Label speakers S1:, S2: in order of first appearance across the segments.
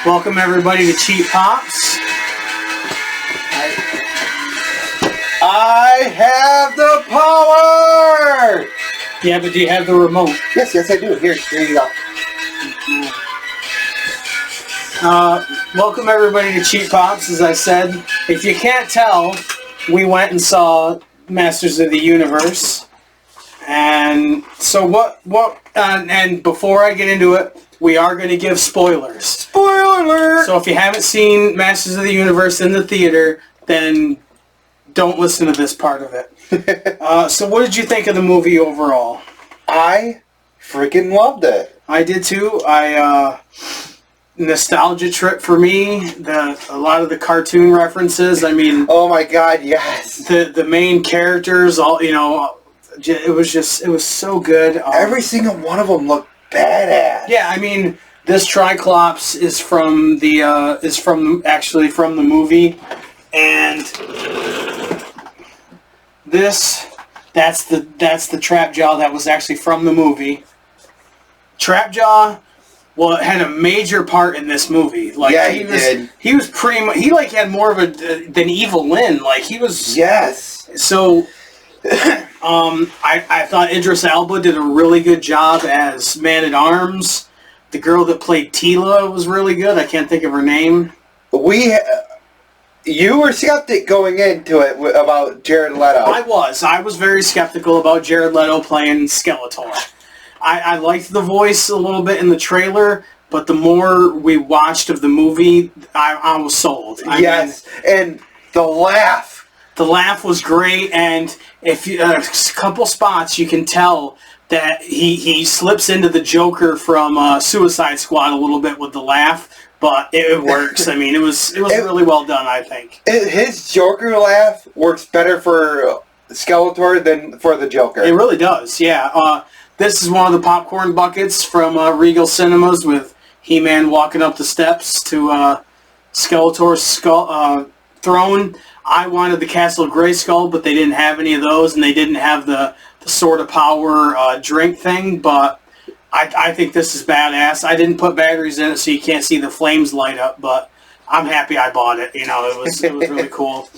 S1: Welcome everybody to Cheap Pops.
S2: I have the power!
S1: Yeah, but do you have the remote?
S2: Yes, I do. Here you go.
S1: Welcome everybody to Cheap Pops. As I said, if you can't tell, we went and saw Masters of the Universe. And so and before I get into it, we are going to give spoilers.
S2: Spoiler alert!
S1: So if you haven't seen Masters of the Universe in the theater, then don't listen to this part of it. So what did you think of the movie overall?
S2: I freaking loved it.
S1: I did too. Nostalgia trip for me. A lot of the cartoon references. I mean,
S2: oh my god, yes.
S1: The main characters, all it was so good.
S2: Every single one of them looked badass.
S1: Yeah, I mean, this Triclops is from the movie, and that's the Trapjaw that was actually from the movie. Trapjaw, well, had a major part in this movie. Like,
S2: yeah, he did.
S1: He was he had more of than Evil Lynn. Like, he was.
S2: Yes.
S1: So, I thought Idris Elba did a really good job as Man-at-Arms. The girl that played Tila was really good. I can't think of her name.
S2: You were skeptic going into it about Jared Leto.
S1: I was very skeptical about Jared Leto playing Skeletor. I liked the voice a little bit in the trailer, but the more we watched of the movie, I was sold.
S2: Yes, and the laugh.
S1: The laugh was great, and if a couple spots you can tell that he slips into the Joker from Suicide Squad a little bit with the laugh, but it works. I mean, it was really well done, I think.
S2: His Joker laugh works better for Skeletor than for the Joker.
S1: It really does, yeah. This is one of the popcorn buckets from Regal Cinemas with He-Man walking up the steps to Skeletor's throne. I wanted the Castle Grayskull, but they didn't have any of those, and they didn't have the Sword of Power drink thing, but I think this is badass. I didn't put batteries in it so you can't see the flames light up, but I'm happy I bought it. It was really cool.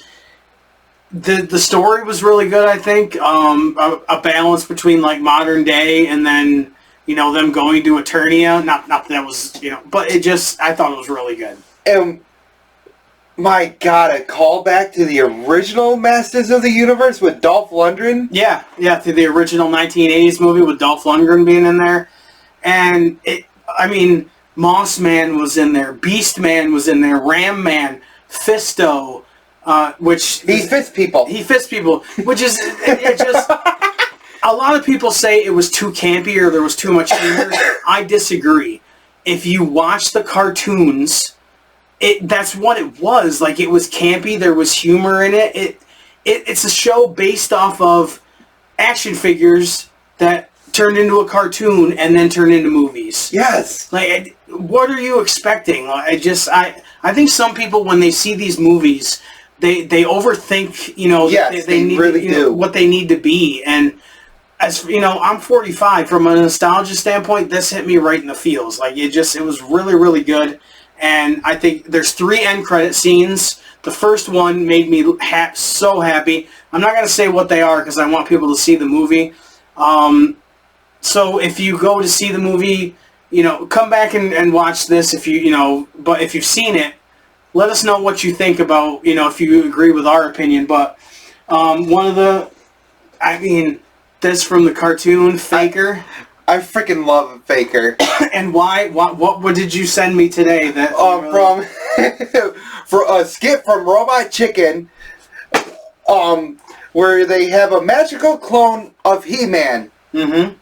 S1: The story was really good, I think. A balance between like modern day and then, them going to Eternia. Not that was, but I thought it was really good.
S2: My god, a callback to the original Masters of the Universe with Dolph Lundgren?
S1: Yeah, to the original 1980s movie with Dolph Lundgren being in there. And, Moss Man was in there, Beast Man was in there, Ram Man, Fisto, which...
S2: He fists people.
S1: Which is... It just... A lot of people say it was too campy or there was too much humor. I disagree. If you watch the cartoons... that's what it was. Like, it was campy. There was humor in it. It's a show based off of action figures that turned into a cartoon and then turned into movies.
S2: Yes.
S1: Like, what are you expecting? I think some people, when they see these movies, they overthink.
S2: Yes, they
S1: need
S2: really do
S1: what they need to be. And as I'm 45. From a nostalgia standpoint, this hit me right in the feels. Like, it was really, really good. And I think there's 3 end credit scenes. The first one made me so happy. I'm not going to say what they are because I want people to see the movie. So if you go to see the movie, come back and watch this. But if you've seen it, let us know what you think about, if you agree with our opinion. But this from the cartoon, Faker.
S2: I freaking love Faker.
S1: And why? What did you send me today? That
S2: for a skit from Robot Chicken, where they have a magical clone of He-Man.
S1: Mm-hmm.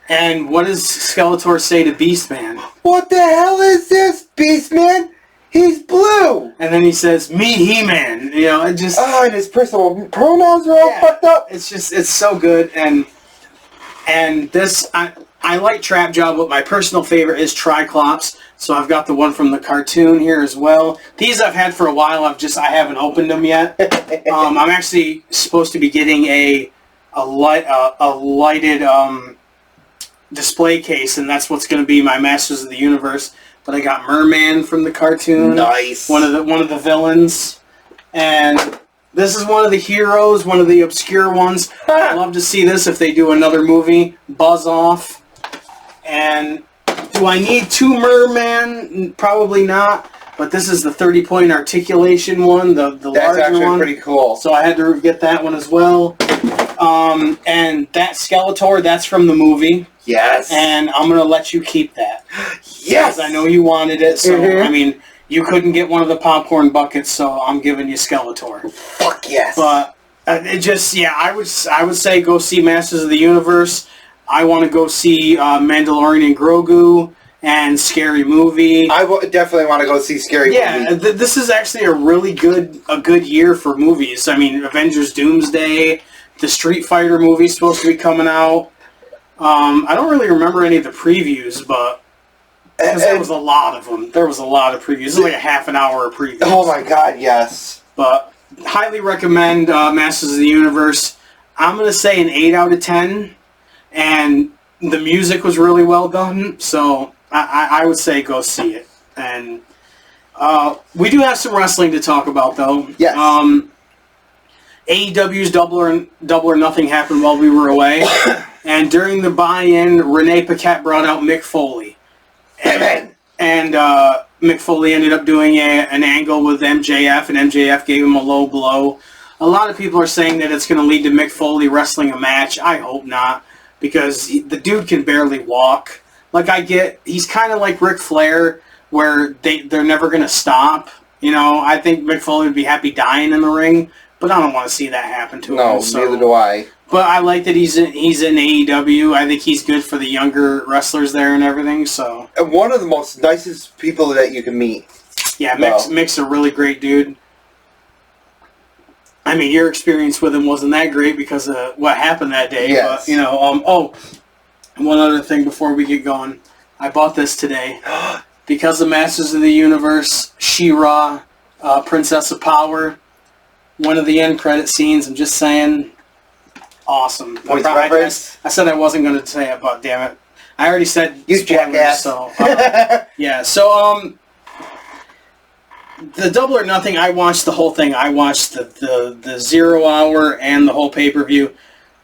S1: And what does Skeletor say to Beastman?
S2: What the hell is this, Beastman? He's blue.
S1: And then he says, "Me, He-Man." It just.
S2: Oh, and his personal pronouns are all fucked up.
S1: It's so good, and this, I like Trapjaw, but my personal favorite is Triclops. So I've got the one from the cartoon here as well. These I've had for a while. I haven't opened them yet. I'm actually supposed to be getting a lighted display case, and that's what's going to be my Masters of the Universe. but I got Merman from the cartoon.
S2: Nice.
S1: One of the villains. And this is one of the heroes, one of the obscure ones. I'd love to see this if they do another movie. Buzz Off. And do I need 2 Merman? Probably not. But this is the 30-point articulation one, the larger one.
S2: That's actually pretty cool.
S1: So I had to get that one as well. And that Skeletor, that's from the movie.
S2: Yes.
S1: And I'm going to let you keep that.
S2: Yes.
S1: Because I know you wanted it. So, I mean, you couldn't get one of the popcorn buckets, so I'm giving you Skeletor.
S2: Fuck yes.
S1: But it just, yeah, I would say go see Masters of the Universe. I want to go see Mandalorian and Grogu and Scary Movie.
S2: I definitely want to go see Scary Movie.
S1: Yeah, this is actually a really good year for movies. I mean, Avengers Doomsday, the Street Fighter movie is supposed to be coming out. I don't really remember any of the previews, but there was a lot of them. There was a lot of previews. It was like a half an hour of previews.
S2: Oh my god, yes.
S1: But highly recommend Masters of the Universe. I'm going to say an 8 out of 10. And the music was really well done, so I would say go see it. And we do have some wrestling to talk about, though.
S2: Yes.
S1: AEW's Double or Nothing happened while we were away. And during the buy-in, Renee Paquette brought out Mick Foley. And Mick Foley ended up doing an angle with MJF, and MJF gave him a low blow. A lot of people are saying that it's going to lead to Mick Foley wrestling a match. I hope not, because the dude can barely walk. Like, he's kind of like Ric Flair, where they're never going to stop. You know, I think Mick Foley would be happy dying in the ring, but I don't want to see that happen to him.
S2: No, neither do I.
S1: But I like that he's in AEW. I think he's good for the younger wrestlers there and everything. So
S2: one of the most nicest people that you can meet.
S1: Yeah, Mick's a really great dude. I mean, your experience with him wasn't that great because of what happened that day.
S2: Yes.
S1: But, you know, one other thing before we get going. I bought this today. Because of Masters of the Universe, She-Ra, Princess of Power, one of the end credit scenes, I'm just saying, awesome. I said I wasn't going to say it, but damn it. I already said
S2: you
S1: spoilers,
S2: jackass.
S1: So, yeah, so, the Double or Nothing, I watched the whole thing. I watched the 0 hour and the whole pay-per-view.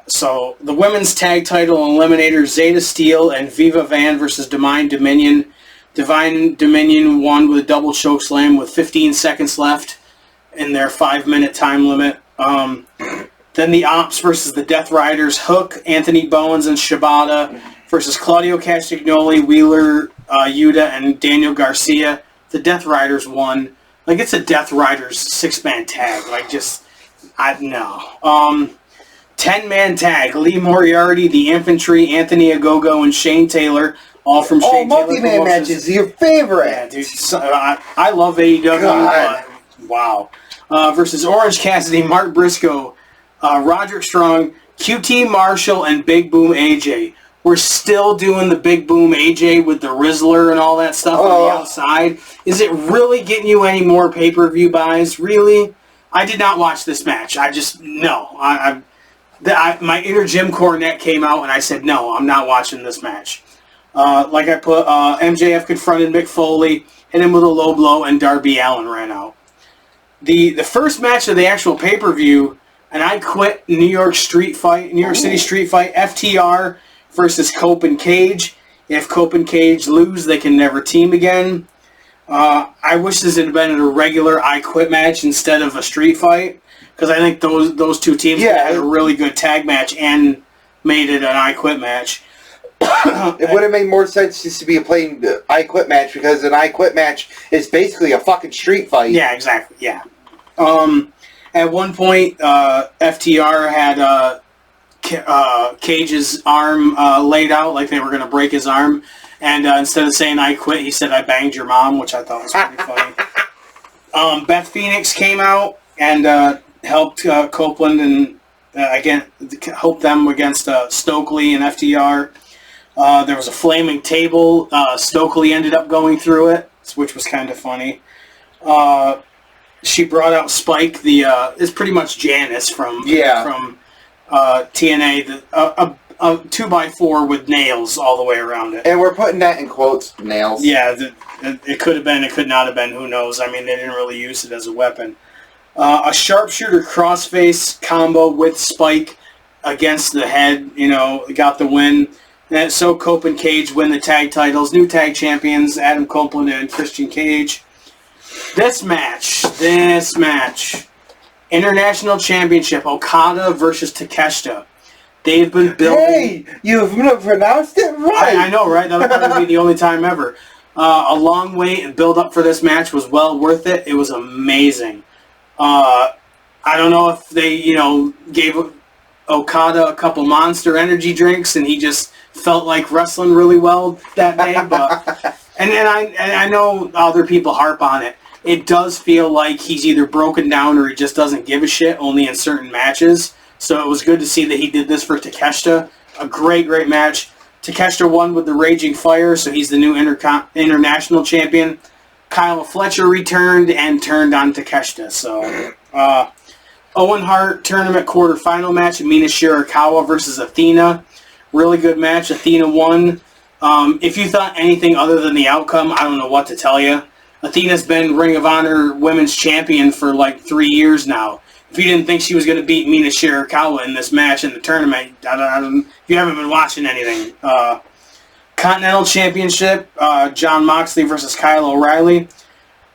S1: So, the women's tag title eliminator, Zeta Steel and Viva Van versus Divine Dominion. Divine Dominion won with a double choke slam with 15 seconds left in their 5-minute time limit. Then the Ops versus the Death Riders, Hook, Anthony Bowens, and Shibata versus Claudio Castagnoli, Wheeler, Yuta, and Daniel Garcia. The Death Riders won. Like, it's a Death Riders 6-man tag. Like, no. 10-man tag, Lee Moriarty, The Infantry, Anthony Ogogo, and Shane Taylor, all from Shane Taylor
S2: multi-man matches, your favorite.
S1: Yeah, dude. I love AEW, but wow. Versus Orange Cassidy, Mark Briscoe, Roderick Strong, QT Marshall, and Big Boom AJ. We're still doing the Big Boom AJ with the Rizzler and all that stuff on the outside. Is it really getting you any more pay-per-view buys? Really? I did not watch this match. My inner Jim Cornette came out and I said, no, I'm not watching this match. Like I put, MJF confronted Mick Foley, hit him with a low blow, and Darby Allin ran out. The first match of the actual pay-per-view, and I quit New York City Street Fight, FTR versus Cope and Cage. If Cope and Cage lose, they can never team again. I wish this had been a regular I Quit match instead of a street fight, because I think those two teams had a really good tag match and made it an I Quit match.
S2: It would have made more sense just to be a plain I Quit match, because an I Quit match is basically a fucking street fight.
S1: Yeah, exactly, yeah. At one point, FTR had Cage's arm laid out like they were going to break his arm, and instead of saying I quit, he said I banged your mom, which I thought was pretty funny. Beth Phoenix came out and helped Copeland and again helped them against Stokely and FTR. There was a flaming table. Stokely ended up going through it, which was kind of funny. She brought out Spike. It's pretty much Janice from TNA. A 2x4 with nails all the way around it.
S2: And we're putting that in quotes, nails.
S1: Yeah, It could have been, it could not have been, who knows. I mean, they didn't really use it as a weapon. A sharpshooter crossface combo with Spike against the head, got the win. And so Cope and Cage win the tag titles. New tag champions, Adam Copeland and Christian Cage. This match. International Championship, Okada versus Takeshita. They've been building...
S2: Hey, you've pronounced it right!
S1: I know, right? That'll probably be the only time ever. A long wait and build up for this match was well worth it. It was amazing. I don't know if they, gave Okada a couple Monster Energy drinks and he just felt like wrestling really well that day, but... and I know other people harp on it. It does feel like he's either broken down or he just doesn't give a shit, only in certain matches. So it was good to see that he did this for Takeshita. A great match. Takeshita won with the Raging Fire, so he's the new international champion. Kyle Fletcher returned and turned on Takeshita. So, Owen Hart tournament quarterfinal match, Mina Shirakawa versus Athena. Really good match. Athena won. If you thought anything other than the outcome, I don't know what to tell you. Athena's been Ring of Honor Women's Champion for like 3 years now. If you didn't think she was going to beat Mina Shirakawa in this match in the tournament, if you haven't been watching anything. Continental Championship, Jon Moxley versus Kyle O'Reilly.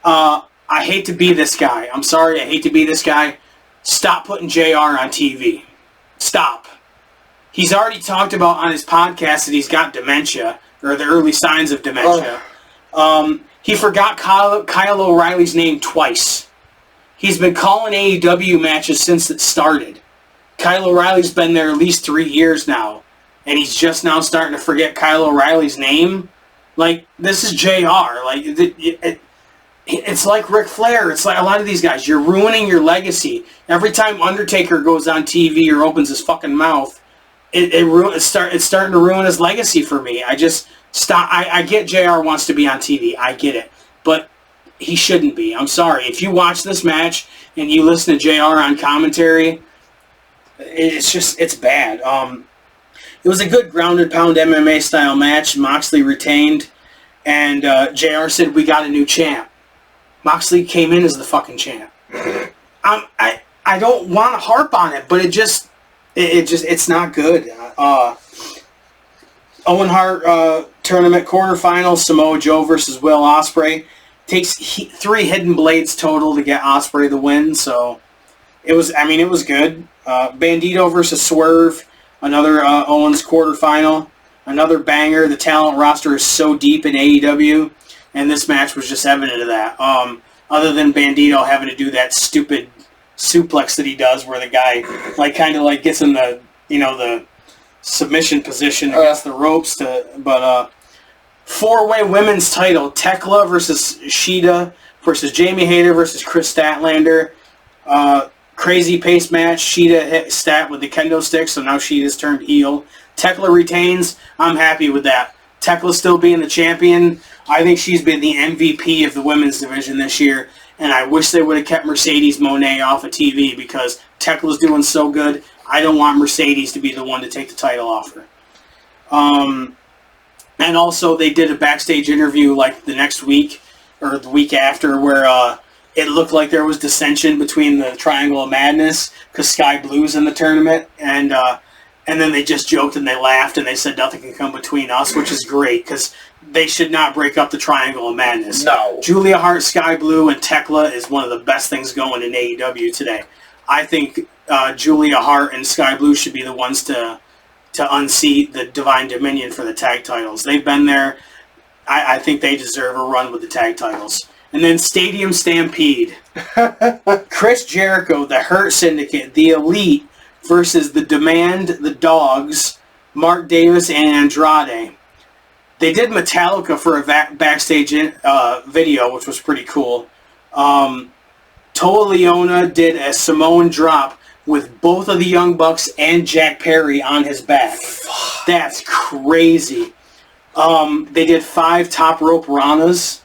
S1: I hate to be this guy. I'm sorry, I hate to be this guy. Stop putting JR on TV. Stop. He's already talked about on his podcast that he's got dementia, or the early signs of dementia. He forgot Kyle O'Reilly's name twice. He's been calling AEW matches since it started. Kyle O'Reilly's been there at least 3 years now, and he's just now starting to forget Kyle O'Reilly's name. Like, this is JR. Like, it's like Ric Flair. It's like a lot of these guys. You're ruining your legacy. Every time Undertaker goes on TV or opens his fucking mouth, it's starting to ruin his legacy for me. I just stop. I get JR wants to be on TV. I get it, but he shouldn't be. I'm sorry. If you watch this match and you listen to JR on commentary, it's bad. It was a good grounded pound MMA style match. Moxley retained, and JR said, "We got a new champ." Moxley came in as the fucking champ. I don't want to harp on it, but it's not good. Owen Hart tournament quarterfinal, Samoa Joe versus Will Ospreay. Takes 3 hidden blades total to get Ospreay the win, so it was good. Bandito versus Swerve, another Owens quarterfinal, another banger. The talent roster is so deep in AEW, and this match was just evident of that. Other than Bandito having to do that stupid suplex that he does, where the guy kind of gets in the the submission position against the ropes. But 4-way women's title: Tekla versus Shida versus Jamie Hayter versus Chris Statlander. Crazy pace match. Shida hit Stat with the kendo stick, so now Shida's turned heel. Tekla retains. I'm happy with that. Tekla still being the champion. I think she's been the MVP of the women's division this year, and I wish they would have kept Mercedes Moné off of TV because Tekla's doing so good. I don't want Mercedes to be the one to take the title off her. And also, they did a backstage interview the next week or the week after where it looked like there was dissension between the Triangle of Madness because Sky Blue's in the tournament, and then they just joked and they laughed and they said nothing can come between us, which is great because they should not break up the Triangle of Madness.
S2: No.
S1: Julia Hart, Sky Blue, and Tekla is one of the best things going in AEW today. I think Julia Hart and Sky Blue should be the ones to unseat the Divine Dominion for the tag titles. They've been there. I think they deserve a run with the tag titles. And then Stadium Stampede. Chris Jericho, the Hurt Syndicate, the Elite versus the Demand, the Dogs, Mark Davis, and Andrade. They did Metallica for a backstage video, which was pretty cool. Toa Leona did a Samoan drop with both of the Young Bucks and Jack Perry on his back. That's crazy. They did 5 top rope Ranas.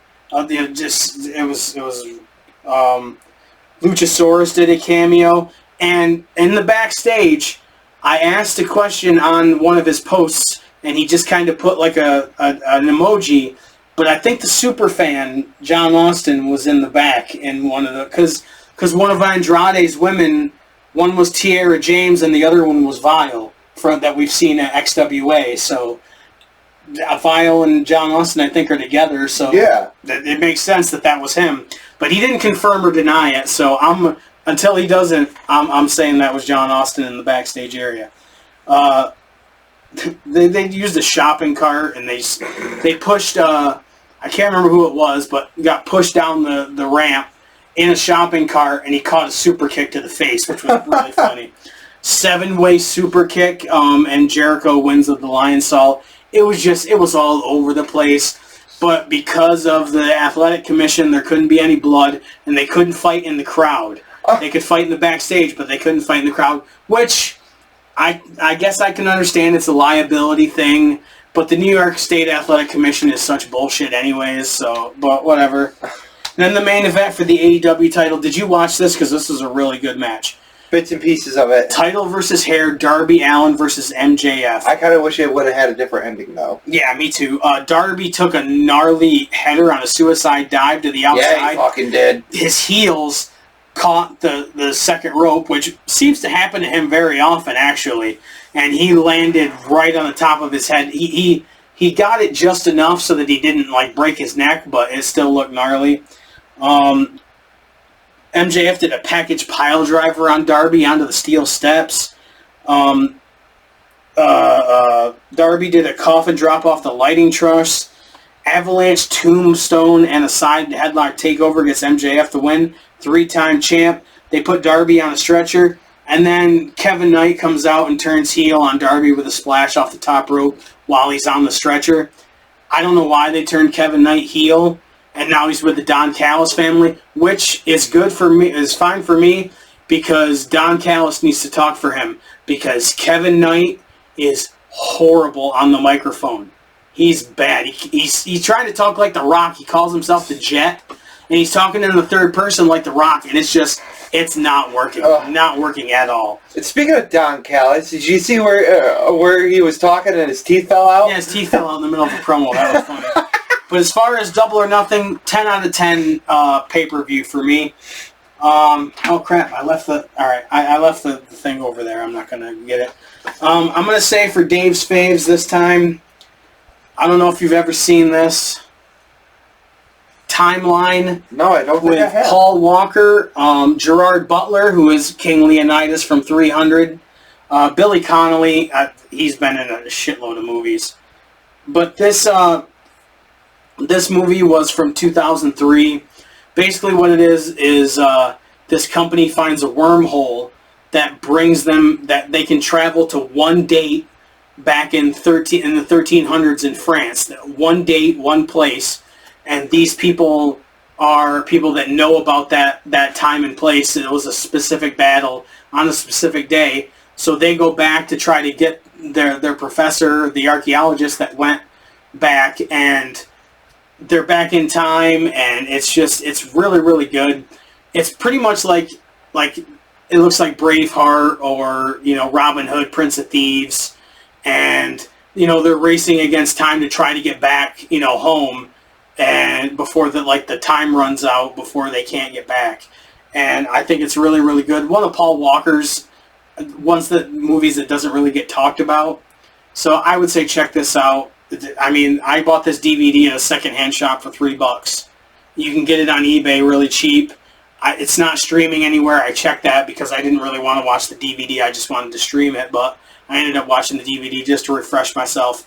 S1: Luchasaurus did a cameo, and in the backstage, I asked a question on one of his posts, and he just kind of put an emoji, But I think the super fan, John Austin, was in the back in one of the... Because one of Andrade's women, one was Tiara James and the other one was Vile, that we've seen at XWA. So Vile and John Austin, I think, are together. So
S2: yeah,
S1: it makes sense that was him. But he didn't confirm or deny it. So until he doesn't, I'm saying that was John Austin in the backstage area. They used a shopping cart and they pushed... I can't remember who it was, but got pushed down the ramp in a shopping cart, and he caught a super kick to the face, which was really funny. 7-way super kick, and Jericho wins with the Lion Salt. It was all over the place, but because of the Athletic Commission, there couldn't be any blood, and they couldn't fight in the crowd. They could fight in the backstage, but they couldn't fight in the crowd, which I guess I can understand. It's a liability thing. But the New York State Athletic Commission is such bullshit anyways, so, but whatever. And then the main event for the AEW title. Did you watch this? Because this was a really good match.
S2: Bits and pieces of it.
S1: Title versus hair, Darby Allin versus MJF.
S2: I kind of wish it would have had a different ending, though.
S1: Yeah, me too. Darby took a gnarly header on a suicide dive to the outside.
S2: Yeah, he fucking did.
S1: His heels caught the second rope, which seems to happen to him very often, actually. And he landed right on the top of his head. He got it just enough so that he didn't break his neck, but it still looked gnarly. MJF did a package pile driver on Darby onto the steel steps. Darby did a coffin drop off the lighting truss. Avalanche tombstone and a side headlock takeover gets MJF the win. 3-time champ. They put Darby on a stretcher. And then Kevin Knight comes out and turns heel on Darby with a splash off the top rope while he's on the stretcher. I don't know why they turned Kevin Knight heel, and now he's with the Don Callis family, which is good for me, is fine for me, because Don Callis needs to talk for him, because Kevin Knight is horrible on the microphone. He's bad. He's trying to talk like The Rock. He calls himself the Jet, and he's talking in the third person like The Rock, and it's not working. Not working at all.
S2: And speaking of Don Callis, did you see where he was talking and his teeth fell out?
S1: Yeah, his teeth fell out in the middle of a promo. That was funny. But as far as Double or Nothing, 10 out of 10 pay-per-view for me. Oh crap! I left I left the thing over there. I'm not gonna get it. I'm gonna say for Dave's faves this time. I don't know if you've ever seen this. Timeline.
S2: No, I don't think I have.
S1: Paul Walker, Gerard Butler, who is King Leonidas from 300, Billy Connolly. He's been in a shitload of movies, but this movie was from 2003. Basically, what it is this company finds a wormhole that brings them that they can travel to one date back in the 1300s in France. One date, one place. And these people are people that know about that time and place. It was a specific battle on a specific day. So they go back to try to get their professor, the archaeologist that went back, and they're back in time, and it's really, really good. It's pretty much like it looks like Braveheart or, Robin Hood, Prince of Thieves, and, they're racing against time to try to get back, home. And before the time runs out, before they can't get back. And I think it's really, really good. One of Paul Walker's movies that doesn't really get talked about. So I would say check this out. I mean, I bought this DVD at a secondhand shop for $3. You can get it on eBay really cheap. It's not streaming anywhere. I checked that because I didn't really want to watch the DVD. I just wanted to stream it. But I ended up watching the DVD just to refresh myself.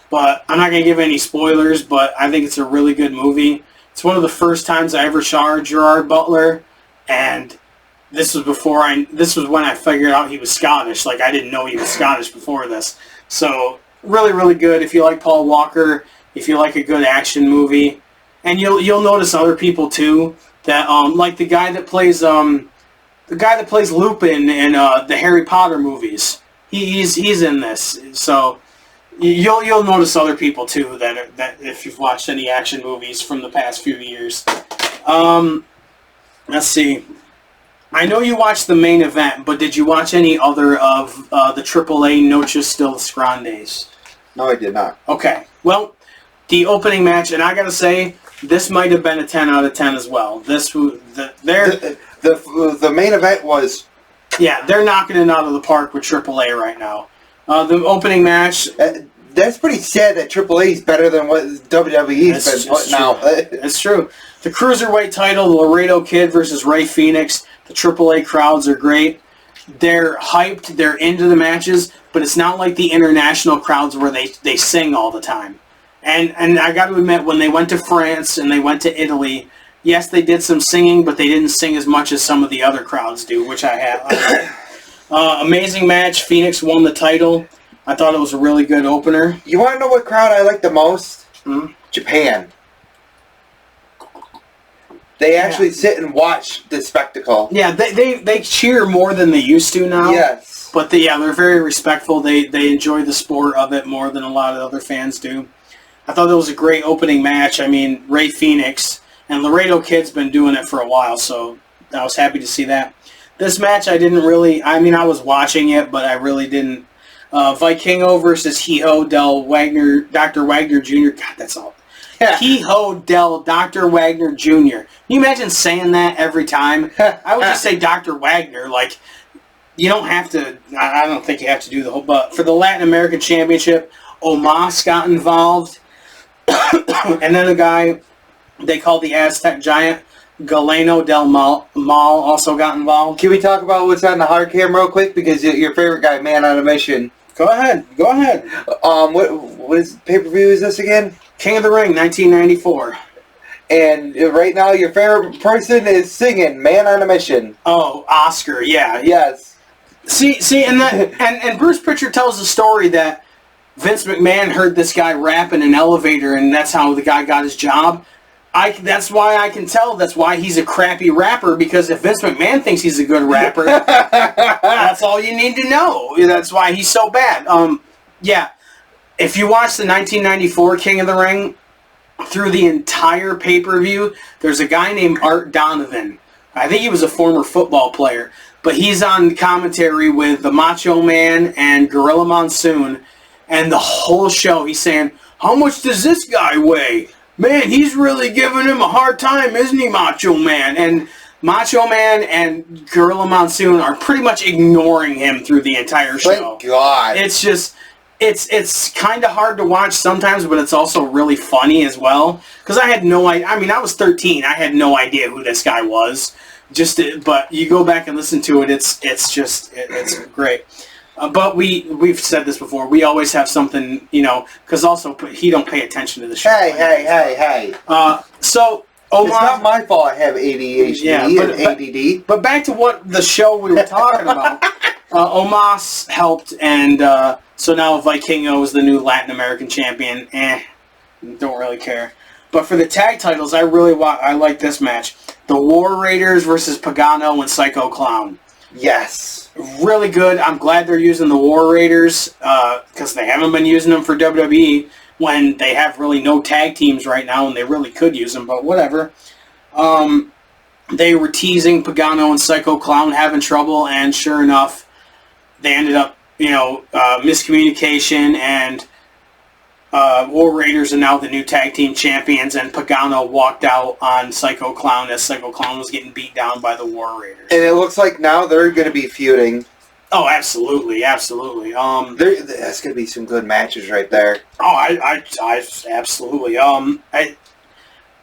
S1: But I'm not going to give any spoilers, but I think it's a really good movie. It's one of the first times I ever saw Gerard Butler, and this was when I figured out he was Scottish. I didn't know he was Scottish before this. So, really, really good. If you like Paul Walker, if you like a good action movie, and you'll notice other people too that like the guy that plays Lupin in the Harry Potter movies. He's in this. So. You'll notice other people too that if you've watched any action movies from the past few years. Let's see. I know you watched the main event, but did you watch any other of the AAA Noches Stills Grandes?
S2: No, I did not.
S1: Okay. Well, the opening match, and I gotta say, this might have been a 10 out of 10 as well. The
S2: main event was...
S1: Yeah, they're knocking it out of the park with AAA right now. The opening match...
S2: That's pretty sad that AAA is better than what WWE's been putting out.
S1: It's true. The Cruiserweight title, the Laredo Kid versus Rey Fenix. The AAA crowds are great. They're hyped. They're into the matches, but it's not like the international crowds where they sing all the time. And I got to admit, when they went to France and they went to Italy, yes, they did some singing, but they didn't sing as much as some of the other crowds do, which I have. Amazing match. Phoenix won the title. I thought it was a really good opener.
S2: You want to know what crowd I like the most?
S1: Hmm?
S2: Japan. They actually sit and watch the spectacle.
S1: Yeah, they cheer more than they used to now.
S2: Yes.
S1: But they're very respectful. They enjoy the sport of it more than a lot of other fans do. I thought it was a great opening match. I mean, Rey Fenix and Laredo Kid's been doing it for a while, so I was happy to see that. This match, I was watching it, but I really didn't. Vikingo versus Hijo del Wagner, Dr. Wagner Jr. God, that's all.
S2: Yeah.
S1: Hijo del Dr. Wagner Jr. Can you imagine saying that every time? I would just say Dr. Wagner. Like, you don't have to, I don't think you have to do the whole, but for the Latin American Championship, Omos got involved. And then a guy they call the Aztec Giant, Galeno del Mal, also got involved.
S2: Can we talk about what's on the hard cam real quick? Because your favorite guy, Man on a Mission.
S1: Go ahead.
S2: What is pay-per-view is this again?
S1: King of the Ring, 1994.
S2: And right now, your favorite person is singing "Man on a Mission."
S1: Oh, Oscar, yeah.
S2: Yes.
S1: See, and Bruce Pritchard tells the story that Vince McMahon heard this guy rap in an elevator, and that's how the guy got his job. That's why I can tell. That's why he's a crappy rapper, because if Vince McMahon thinks he's a good rapper, that's all you need to know. That's why he's so bad. Yeah. If you watch the 1994 King of the Ring, through the entire pay-per-view, there's a guy named Art Donovan. I think he was a former football player, but he's on commentary with the Macho Man and Gorilla Monsoon, and the whole show he's saying, "How much does this guy weigh? Man, he's really giving him a hard time, isn't he, Macho Man?" And Macho Man and Gorilla Monsoon are pretty much ignoring him through the entire show.
S2: Thank God.
S1: It's just... It's kind of hard to watch sometimes, but it's also really funny as well. Because I had no idea. I mean, I was 13. I had no idea who this guy was. But you go back and listen to it. It's great. But we've said this before. We always have something, because also he don't pay attention to the show.
S2: Hey.
S1: So Omos,
S2: it's not my fault I have ADHD and ADD.
S1: But back to what the show we were talking about. Omos helped, and so now Vikingo is the new Latin American champion. Don't really care. But for the tag titles, I like this match. The War Raiders versus Pagano and Psycho Clown.
S2: Yes.
S1: Really good. I'm glad they're using the War Raiders, because they haven't been using them for WWE when they have really no tag teams right now, and they really could use them, but whatever. They were teasing Pagano and Psycho Clown having trouble, and sure enough, they ended up, miscommunication, and War Raiders are now the new tag team champions, and Pagano walked out on Psycho Clown as Psycho Clown was getting beat down by the War Raiders.
S2: And it looks like now they're going to be feuding.
S1: Oh, absolutely. There's
S2: going to be some good matches right there.
S1: Oh, I absolutely.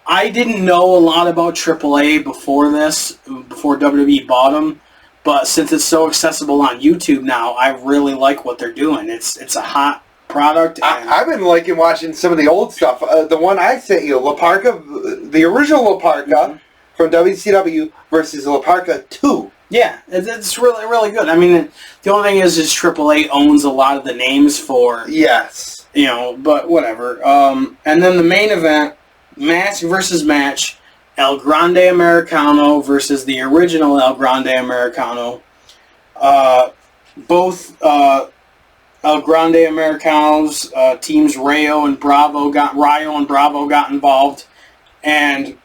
S1: I didn't know a lot about AAA before WWE bought them. But since it's so accessible on YouTube now, I really like what they're doing. It's a hot product.
S2: I've been liking watching some of the old stuff. The one I sent you, La Parka, the original La Parka from WCW versus La Parka 2.
S1: Yeah, it's really, really good. I mean, the only thing is AAA owns a lot of the names for...
S2: Yes.
S1: But whatever. And then the main event, match versus match, El Grande Americano versus the original El Grande Americano. Both El Grande Americanos, teams Rayo and Bravo got involved, and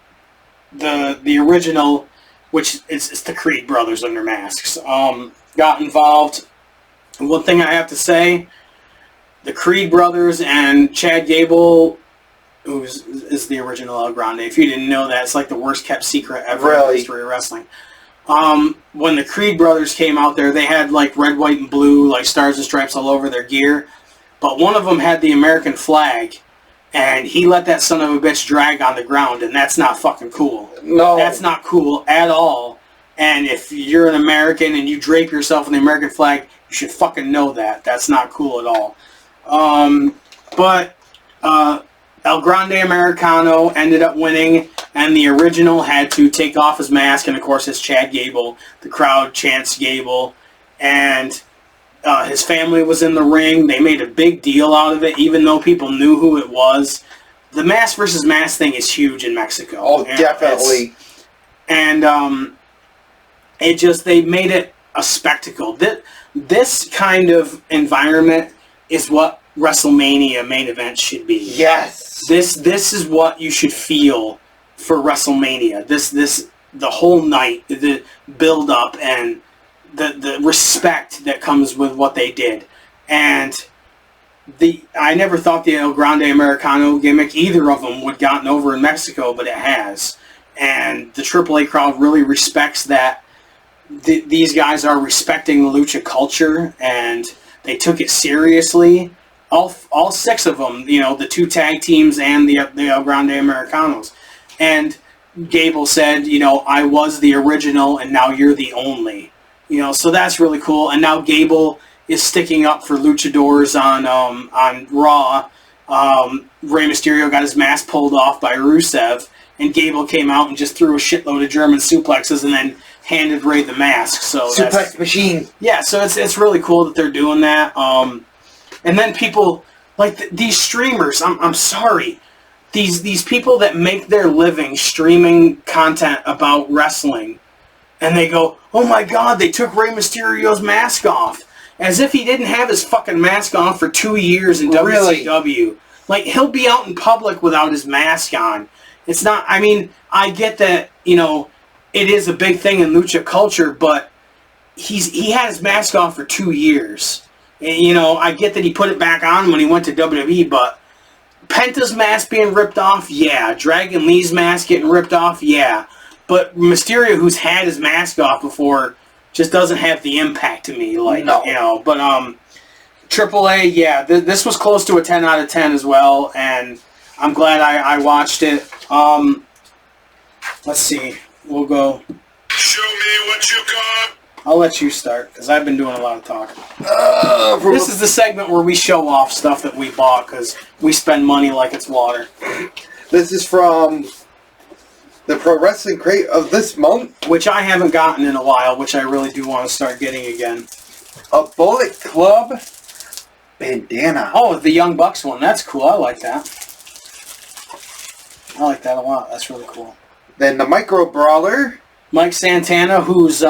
S1: the original, which it's the Creed brothers under masks, got involved. One thing I have to say, the Creed brothers and Chad Gable is the original El Grande. If you didn't know that, it's like the worst kept secret ever in the history of wrestling. When the Creed brothers came out there, they had like red, white, and blue, like stars and stripes all over their gear. But one of them had the American flag, and he let that son of a bitch drag on the ground, and that's not fucking cool.
S2: No.
S1: That's not cool at all. And if you're an American and you drape yourself in the American flag, you should fucking know that. That's not cool at all. But El Grande Americano ended up winning, and the original had to take off his mask, and of course it's Chad Gable. The crowd chants Gable, and his family was in the ring. They made a big deal out of it, even though people knew who it was. The mask versus mask thing is huge in Mexico.
S2: Oh, definitely.
S1: They made it a spectacle. This kind of environment is what WrestleMania main event should be.
S2: Yes.
S1: This is what you should feel for WrestleMania. The whole night, the build up and the respect that comes with what they did. And I never thought the El Grande Americano gimmick, either of them, would gotten over in Mexico, but it has. And the AAA crowd really respects that. These guys are respecting the lucha culture, and they took it seriously. All six of them, the two tag teams and the El Grande Americanos. And Gable said, I was the original, and now you're the only. So that's really cool. And now Gable is sticking up for luchadors on Raw. Rey Mysterio got his mask pulled off by Rusev, and Gable came out and just threw a shitload of German suplexes and then handed Rey the mask. So
S2: Suplex machine.
S1: Yeah, so it's really cool that they're doing that. And then people like these streamers. I'm sorry, these people that make their living streaming content about wrestling, and they go, "Oh my God, they took Rey Mysterio's mask off," as if he didn't have his fucking mask on for 2 years in WCW. Like, he'll be out in public without his mask on. It's not. I mean, I get that. It is a big thing in lucha culture, but he had his mask on for 2 years. And, I get that he put it back on when he went to WWE, but Penta's mask being ripped off, yeah. Dragon Lee's mask getting ripped off, yeah. But Mysterio, who's had his mask off before, just doesn't have the impact to me. Like,
S2: no.
S1: But AAA, yeah, this was close to a 10 out of 10 as well, and I'm glad I watched it. Let's see. We'll go.
S3: Show me what you got.
S1: I'll let you start, because I've been doing a lot of talking.
S2: This
S1: is the segment where we show off stuff that we bought, because we spend money like it's water.
S2: This is from the Pro Wrestling Crate of this month.
S1: Which I haven't gotten in a while, which I really do want to start getting again.
S2: A Bullet Club bandana.
S1: Oh, the Young Bucks one. That's cool. I like that. I like that a lot. That's really cool.
S2: Then the Micro Brawler.
S1: Mike Santana, whose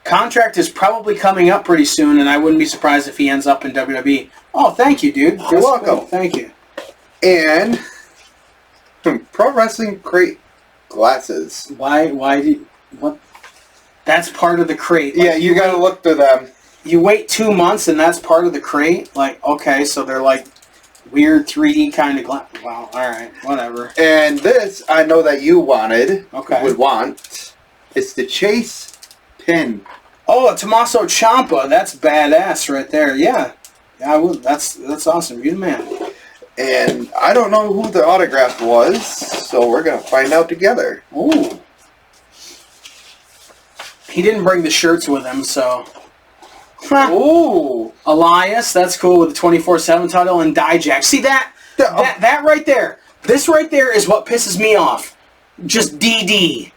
S1: contract is probably coming up pretty soon, and I wouldn't be surprised if he ends up in WWE. Oh, thank you, dude.
S2: You're welcome.
S1: Cool. Thank you.
S2: And Pro Wrestling Crate glasses.
S1: What? That's part of the crate.
S2: Like, yeah, you gotta look through them.
S1: You wait 2 months, and that's part of the crate? Like, okay, so they're like weird 3D kind of glass. Wow, alright, whatever.
S2: And this, I know that you wanted.
S1: Okay.
S2: Would want. It's the Chase pin.
S1: Oh, a Tommaso Ciampa. That's badass right there. Yeah. Yeah, I would. That's awesome. You're the man.
S2: And I don't know who the autograph was, so we're going to find out together.
S1: Ooh. He didn't bring the shirts with him, so...
S2: Ooh.
S1: Elias, that's cool, with the 24/7 title, and Dijak. See that right there? This right there is what pisses me off. Just DD.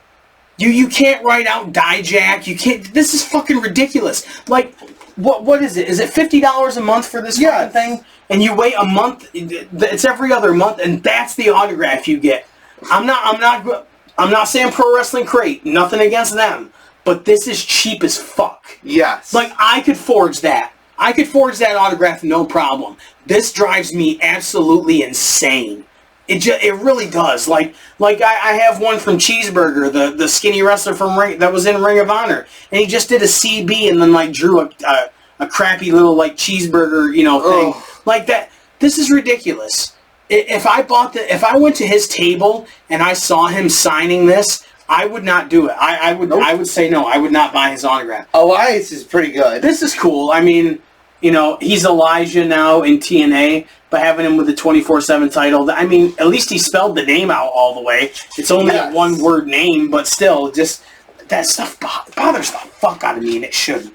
S1: You can't write out Dijak. You can't... This is fucking ridiculous. Like, what is it? Is it $50 a month for this fucking thing? And you wait a month. It's every other month, and that's the autograph you get. I'm not saying Pro Wrestling Crate. Nothing against them. But this is cheap as fuck.
S2: Yes.
S1: Like, I could forge that. I could forge that autograph, no problem. This drives me absolutely insane. It really does. Like I have one from Cheeseburger, the skinny wrestler that was in Ring of Honor, and he just did a CB and then like drew a crappy little like cheeseburger thing like that. This is ridiculous. if I went to his table and I saw him signing this, I would not do it. I would say no. I would not buy his autograph.
S2: Elias is pretty good.
S1: This is cool. I mean, you know, he's Elijah now in TNA, but having him with the 24/7 title, I mean, at least he spelled the name out all the way. It's only a one-word name, but still, just that stuff bothers the fuck out of me, and it shouldn't.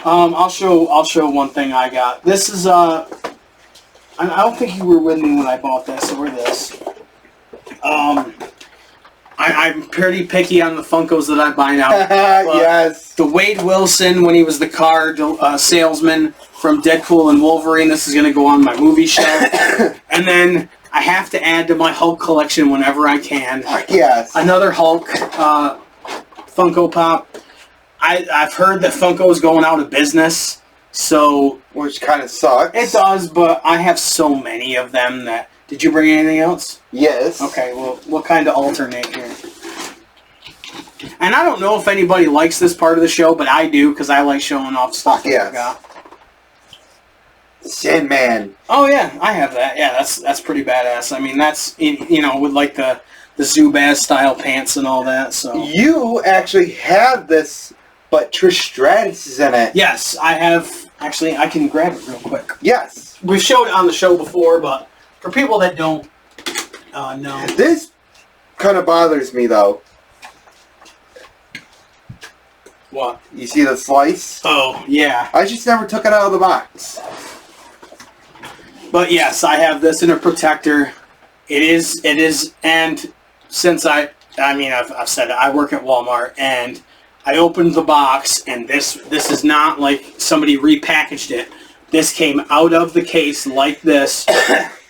S1: I'll show one thing I got. This is I don't think you were with me when I bought this or this. I'm pretty picky on the Funkos that I buy now.
S2: Yes.
S1: The Wade Wilson, when he was the car salesman from Deadpool and Wolverine, this is going to go on my movie shelf. And then I have to add to my Hulk collection whenever I can.
S2: Yes.
S1: Another Hulk Funko Pop. I've heard that Funko is going out of business, so...
S2: Which kind of sucks.
S1: It does, but I have so many of them that... Did you bring anything else?
S2: Yes.
S1: Okay, well, we'll kind of alternate here. And I don't know if anybody likes this part of the show, but I do, because I like showing off stuff that I got.
S2: Sandman.
S1: Oh, yeah, I have that. Yeah, that's pretty badass. I mean, that's, you know, with like the Zubaz style pants and all that, so...
S2: You actually have this, but Trish Stratus is in it.
S1: Yes, I have... Actually, I can grab it real quick.
S2: Yes.
S1: We've showed it on the show before, but for people that don't know...
S2: This kind of bothers me, though.
S1: What?
S2: You see the slice?
S1: Oh, yeah.
S2: I just never took it out of the box.
S1: But yes, I have this in a protector. It is, and since I've said it, I work at Walmart, and I opened the box, and this is not like somebody repackaged it. This came out of the case like this.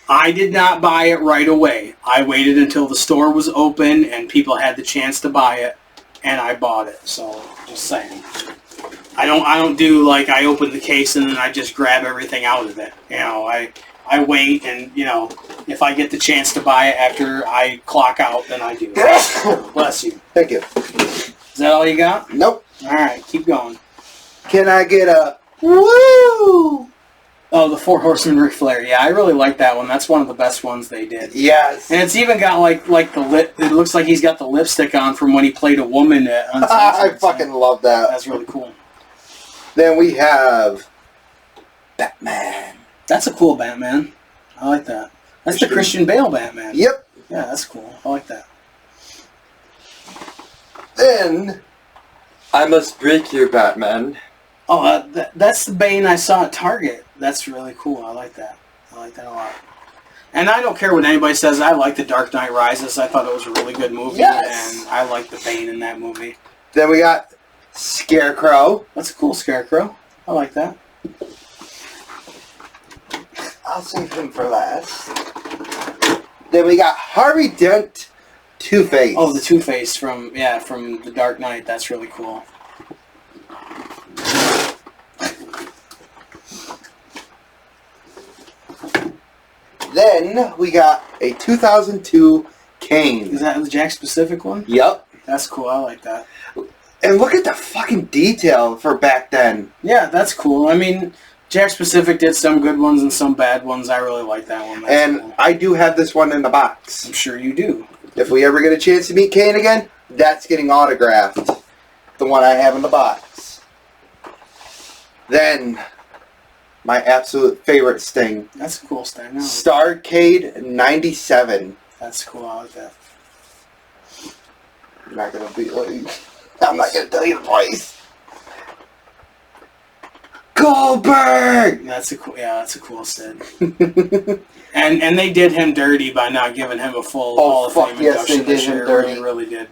S1: I did not buy it right away. I waited until the store was open and people had the chance to buy it, and I bought it. So, just saying. I don't do like I open the case and then I just grab everything out of it. You know, I wait, and you know, if I get the chance to buy it after I clock out, then I do. Bless you.
S2: Thank you.
S1: Is that all you got?
S2: Nope.
S1: All right, keep going.
S2: Can I get a woo?
S1: Oh, the Four Horsemen Ric Flair. Yeah, I really like that one. That's one of the best ones they did.
S2: Yes.
S1: And it's even got like the lip. It looks like he's got the lipstick on from when he played a woman at Uncensored.
S2: I fucking love that.
S1: That's really cool.
S2: Then we have Batman.
S1: That's a cool Batman. I like that. That's the Christian Bale Batman.
S2: Yep.
S1: Yeah, that's cool. I like that.
S2: Then I Must Break Your Batman.
S1: Oh, that's the Bane I saw at Target. That's really cool. I like that. I like that a lot. And I don't care what anybody says. I like The Dark Knight Rises. I thought it was a really good movie.
S2: Yes.
S1: And I like the Bane in that movie.
S2: Then we got Scarecrow.
S1: That's a cool Scarecrow. I like that.
S2: I'll save him for last. Then we got Harvey Dent, Two-Face.
S1: Oh, the Two-Face from The Dark Knight. That's really cool.
S2: Then we got a 2002 Kane.
S1: Is that the Jack Specific one?
S2: Yep.
S1: That's cool. I like that.
S2: And look at the fucking detail for back then.
S1: Yeah, that's cool. I mean, Jack Specific did some good ones and some bad ones. I really like that one. That's cool.
S2: I do have this one in the box.
S1: I'm sure you do.
S2: If we ever get a chance to meet Kane again, that's getting autographed. The one I have in the box. Then, my absolute favorite Sting.
S1: That's a cool Sting.
S2: Starcade 97.
S1: That's cool. I like that.
S2: I'm not gonna tell you the price. Goldberg!
S1: That's a cool Sting. and they did him dirty by not giving him a full Hall of Fame induction this year. They really did.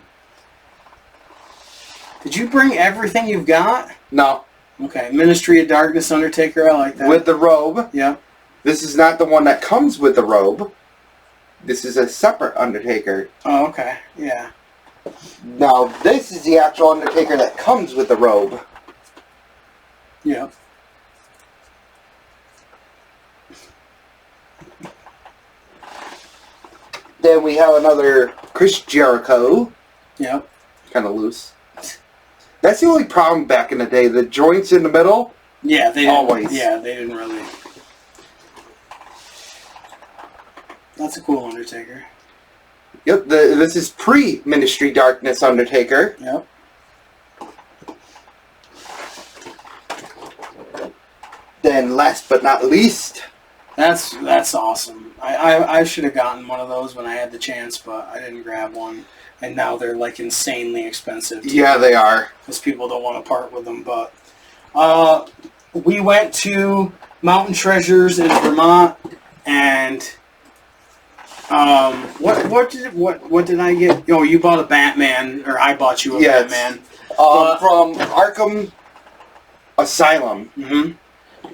S1: Did you bring everything you've got?
S2: No.
S1: Okay, Ministry of Darkness Undertaker, I like that.
S2: With the robe.
S1: Yeah.
S2: This is not the one that comes with the robe. This is a separate Undertaker.
S1: Oh, okay. Yeah.
S2: Now, this is the actual Undertaker that comes with the robe.
S1: Yeah.
S2: Then we have another Chris Jericho.
S1: Yep.
S2: Kind of loose. That's the only problem back in the day. The joints in the middle.
S1: Yeah, they
S2: always.
S1: Yeah, they didn't really. That's a cool Undertaker.
S2: Yep, this is pre-Ministry Darkness Undertaker.
S1: Yep.
S2: Then, last but not least...
S1: That's awesome. I should have gotten one of those when I had the chance, but I didn't grab one. And now they're like insanely expensive.
S2: Yeah, they are.
S1: Because people don't want to part with them. But we went to Mountain Treasures in Vermont, and what did I get? Oh, you bought a Batman, or I bought you a Batman.
S2: From Arkham Asylum.
S1: Mm-hmm.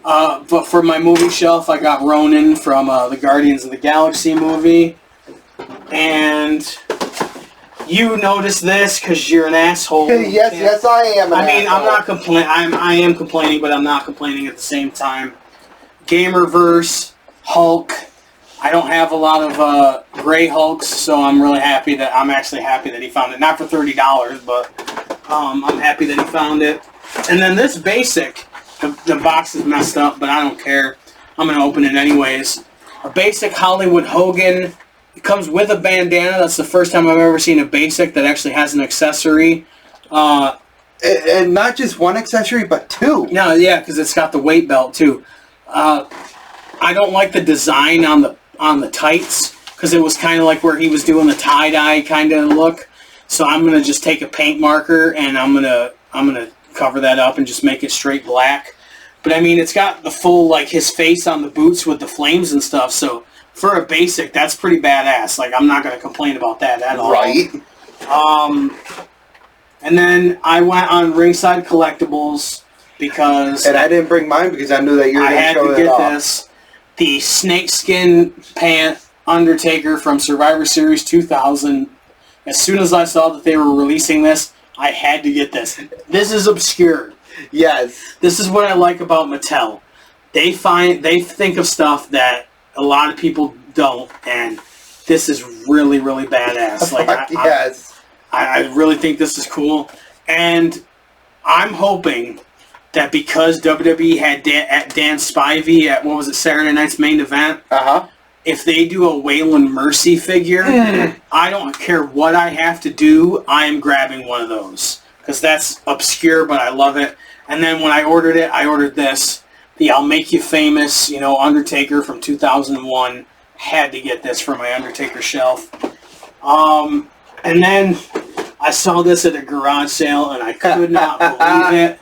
S1: But for my movie shelf, I got Ronin from the Guardians of the Galaxy movie. And you noticed this because you're an asshole.
S2: Yes, I am an asshole.
S1: I'm not complaining. I am complaining, but I'm not complaining at the same time. Gamerverse, Hulk. I don't have a lot of gray Hulks, so I'm actually happy that he found it. Not for $30, but I'm happy that he found it. And then this basic... The box is messed up, but I don't care. I'm going to open it anyways. A basic Hollywood Hogan. It comes with a bandana. That's the first time I've ever seen a basic that actually has an accessory.
S2: And not just one accessory, but two.
S1: No, yeah, because it's got the weight belt, too. I don't like the design on the tights, because it was kind of like where he was doing the tie-dye kind of look. So I'm going to just take a paint marker, and I'm going to cover that up and just make it straight black. But I mean, it's got the full, like, his face on the boots with the flames and stuff, so for a basic, that's pretty badass. Like, I'm not going to complain about that at all.
S2: Right.
S1: And then I went on Ringside Collectibles because...
S2: And I didn't bring mine because I knew that you were going to show it off. I had to get this. The snakeskin pant Undertaker from Survivor Series 2000. As soon as I saw that they were releasing this, I had to get this. This is obscure. Yes.
S1: This is what I like about Mattel. They think of stuff that a lot of people don't, and this is really, really badass. Like,
S2: yes.
S1: I really think this is cool, and I'm hoping that because WWE had Dan Spivey at, what was it, Saturday Night's Main Event, if they do a Waylon Mercy figure, I don't care what I have to do, I am grabbing one of those. Because that's obscure, but I love it. And then when I ordered it, I ordered this. The I'll Make You Famous, Undertaker from 2001. Had to get this for my Undertaker shelf. And then I saw this at a garage sale, and I could not believe it.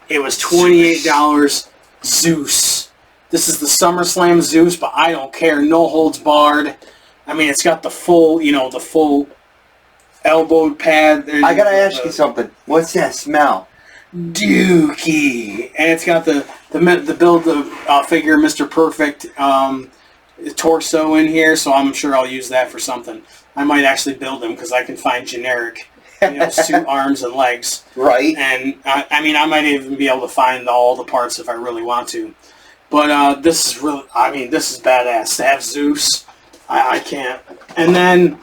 S1: It was $28. Zeus. This is the SummerSlam Zeus, but I don't care. No holds barred. I mean, it's got the full, the full elbow pad.
S2: I gotta ask you something. What's that smell?
S1: Dookie. And it's got the build figure Mr. Perfect torso in here, so I'm sure I'll use that for something. I might actually build him because I can find generic suit arms and legs.
S2: Right.
S1: And I might even be able to find all the parts if I really want to. But this is really, this is badass. To have Zeus, I can't. And then,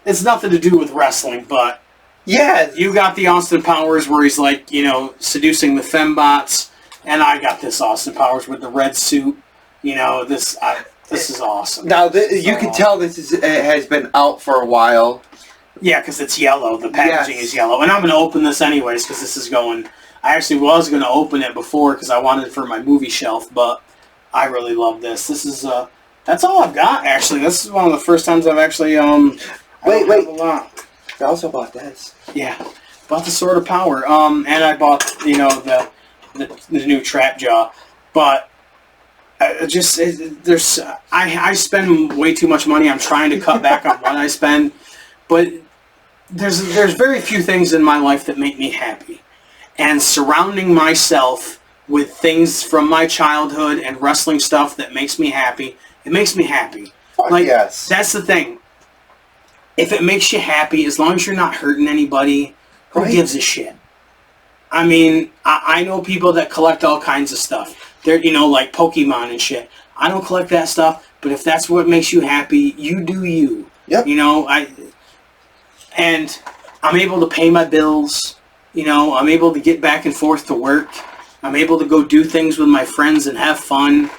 S1: it's nothing to do with wrestling, but
S2: yeah,
S1: you got the Austin Powers where he's like, seducing the fembots, and I got this Austin Powers with the red suit. This is awesome.
S2: Now, you can tell this has been out for a while.
S1: Yeah, because it's yellow. The packaging is yellow. And I'm going to open this anyways because this is going... I actually was going to open it before because I wanted it for my movie shelf, but I really love this. This is... that's all I've got, actually. This is one of the first times I've actually...
S2: Wait.
S1: A lot.
S2: I also bought this.
S1: Yeah. Bought the Sword of Power. And I bought, the new Trap Jaw. But... I spend way too much money. I'm trying to cut back on what I spend. But there's very few things in my life that make me happy. And surrounding myself with things from my childhood and wrestling stuff that makes me happy, it makes me happy.
S2: Yes.
S1: That's the thing. If it makes you happy, as long as you're not hurting anybody, who gives a shit? I know people that collect all kinds of stuff. They're, like Pokemon and shit. I don't collect that stuff, but if that's what makes you happy, you do you.
S2: Yep.
S1: And I'm able to pay my bills. I'm able to get back and forth to work. I'm able to go do things with my friends and have fun.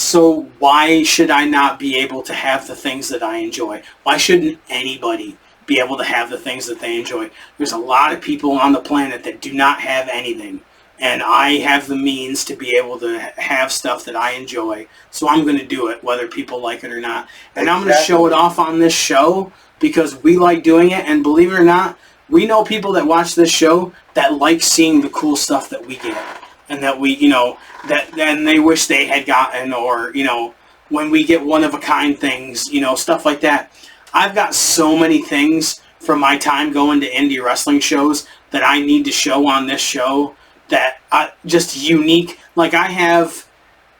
S1: So why should I not be able to have the things that I enjoy? Why shouldn't anybody be able to have the things that they enjoy? There's a lot of people on the planet that do not have anything. And I have the means to be able to have stuff that I enjoy. So I'm going to do it, whether people like it or not. And I'm going to show it off on this show because we like doing it. And believe it or not, we know people that watch this show that like seeing the cool stuff that we get. And that we, and they wish they had gotten, or, when we get one-of-a-kind things, stuff like that. I've got so many things from my time going to indie wrestling shows that I need to show on this show that just unique. Like I have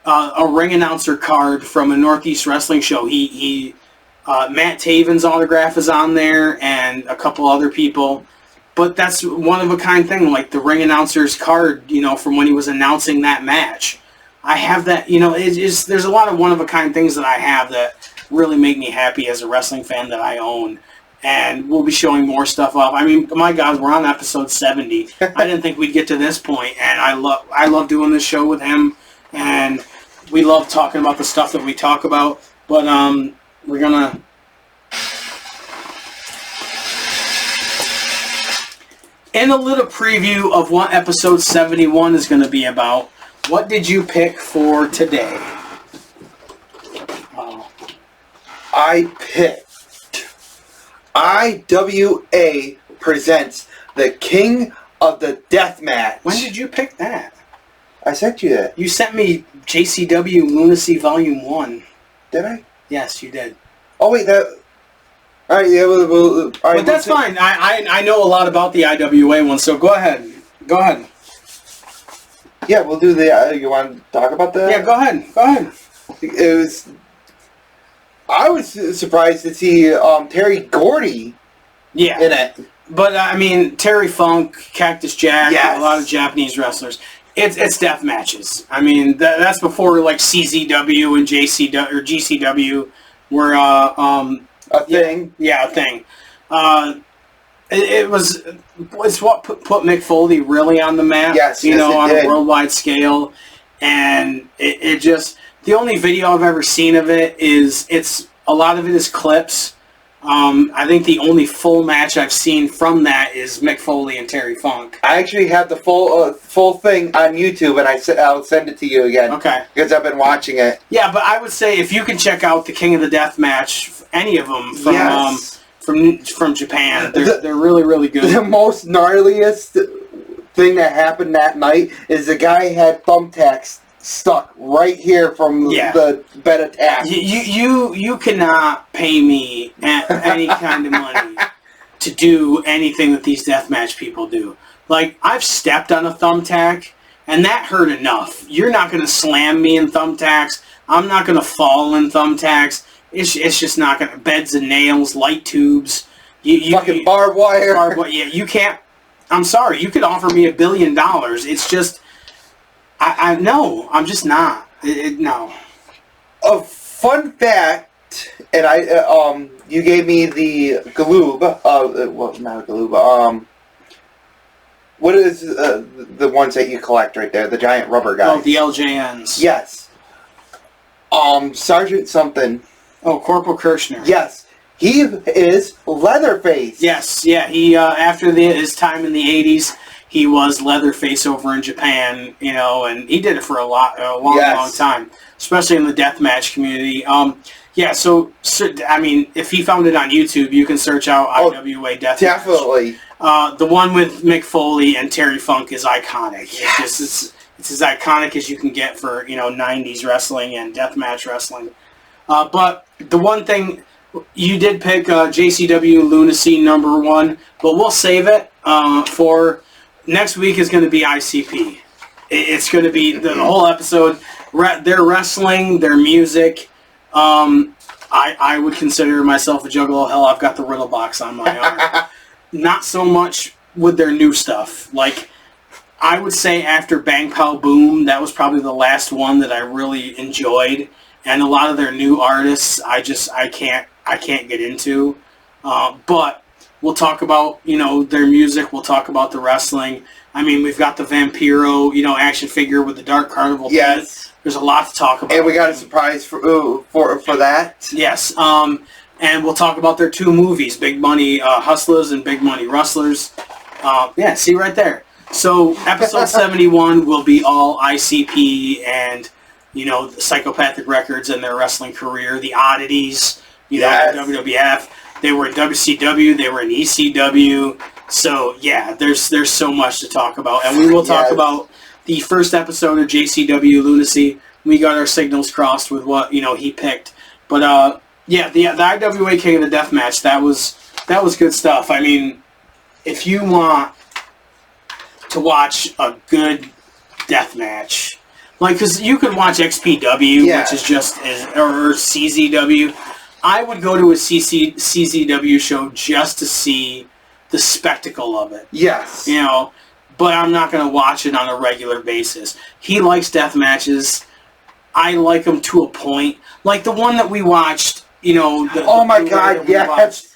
S1: a ring announcer card from a Northeast Wrestling show. Matt Taven's autograph is on there and a couple other people. But that's one-of-a-kind thing, like the ring announcer's card, from when he was announcing that match. I have that, there's a lot of one-of-a-kind things that I have that really make me happy as a wrestling fan that I own. And we'll be showing more stuff up. I mean, my God, we're on episode 70. I didn't think we'd get to this point, and I love doing this show with him, and we love talking about the stuff that we talk about. But we're gonna in a little preview of what episode 71 is going to be about. What did you pick for today?
S2: I picked IWA presents the King of the Deathmatch.
S1: When did you pick that?
S2: I sent you that.
S1: You sent me JCW Lunacy Volume 1.
S2: Did I?
S1: Yes, you did.
S2: Oh, wait, that... Alright, yeah, all right,
S1: but that's fine. I know a lot about the IWA one, so go ahead. Go ahead.
S2: Yeah, we'll do the... you want to talk about that?
S1: Yeah, go ahead. Go ahead.
S2: It was... I was surprised to see Terry Gordy in it.
S1: But, Terry Funk, Cactus Jack, a lot of Japanese wrestlers. It's death matches. I mean, that's before, like, CZW and GCW were,
S2: a thing.
S1: Yeah, a thing. It's what put Mick Foley really on the map.
S2: Yes,
S1: on a worldwide scale. And it just... The only video I've ever seen of it is a lot of it is clips. I think the only full match I've seen from that is Mick Foley and Terry Funk.
S2: I actually have the full thing on YouTube, and I'll send it to you again.
S1: Okay.
S2: Because I've been watching it.
S1: Yeah, but I would say if you can check out the King of the Death match, any of them from Japan, they're really, really good.
S2: The most gnarliest thing that happened that night is the guy had thumbtacks stuck right here from the bed attack.
S1: You cannot pay me any kind of money to do anything that these deathmatch people do. Like, I've stepped on a thumbtack, and that hurt enough. You're not going to slam me in thumbtacks. I'm not going to fall in thumbtacks. It's just not going to... Beds and nails, light tubes.
S2: Fucking barbed wire.
S1: Yeah, you can't... I'm sorry. You could offer me $1 billion. It's just... No, I'm just not. No.
S2: A fun fact, and you gave me the Galoob. Well, not a Galoob. What is the ones that you collect right there? The giant rubber guys.
S1: Oh, the LJNs.
S2: Yes. Sergeant something.
S1: Oh, Corporal Kirshner.
S2: Yes. He is Leatherface.
S1: Yes, yeah. He after his time in the 80s. He was Leatherface over in Japan, and he did it for a long time, especially in the deathmatch community. So if he found it on YouTube, you can search out IWA Deathmatch.
S2: Definitely.
S1: The one with Mick Foley and Terry Funk is iconic.
S2: Yes.
S1: It's as iconic as you can get for 90s wrestling and deathmatch wrestling. But the one thing you did pick JCW Lunacy #1, but we'll save it for. Next week is going to be ICP. It's going to be the whole episode. Their wrestling, their music. I would consider myself a juggalo. Hell, I've got the riddle box on my arm. Not so much with their new stuff. Like, I would say after Bang Pow Boom, that was probably the last one that I really enjoyed. And a lot of their new artists, I can't get into. But We'll talk about, their music. We'll talk about the wrestling. I mean, we've got the Vampiro, action figure with the Dark Carnival.
S2: Yes.
S1: Paint. There's a lot to talk about.
S2: And we got a surprise for that.
S1: Yes. And we'll talk about their 2 movies, Big Money Hustlers and Big Money Rustlers. See right there. So episode 71 will be all ICP and, the Psychopathic Records and their wrestling career, the oddities, WWF. They were in WCW, they were in ECW. So, there's so much to talk about. And we will talk about the first episode of JCW Lunacy. We got our signals crossed with what, he picked. But, the IWA King of the Death match, that was good stuff. I mean, if you want to watch a good death match, because you could watch XPW, which is or CZW. I would go to a CZW show just to see the spectacle of it.
S2: Yes.
S1: But I'm not going to watch it on a regular basis. He likes death matches. I like them to a point. Like the one that we watched,
S2: oh my God, yes.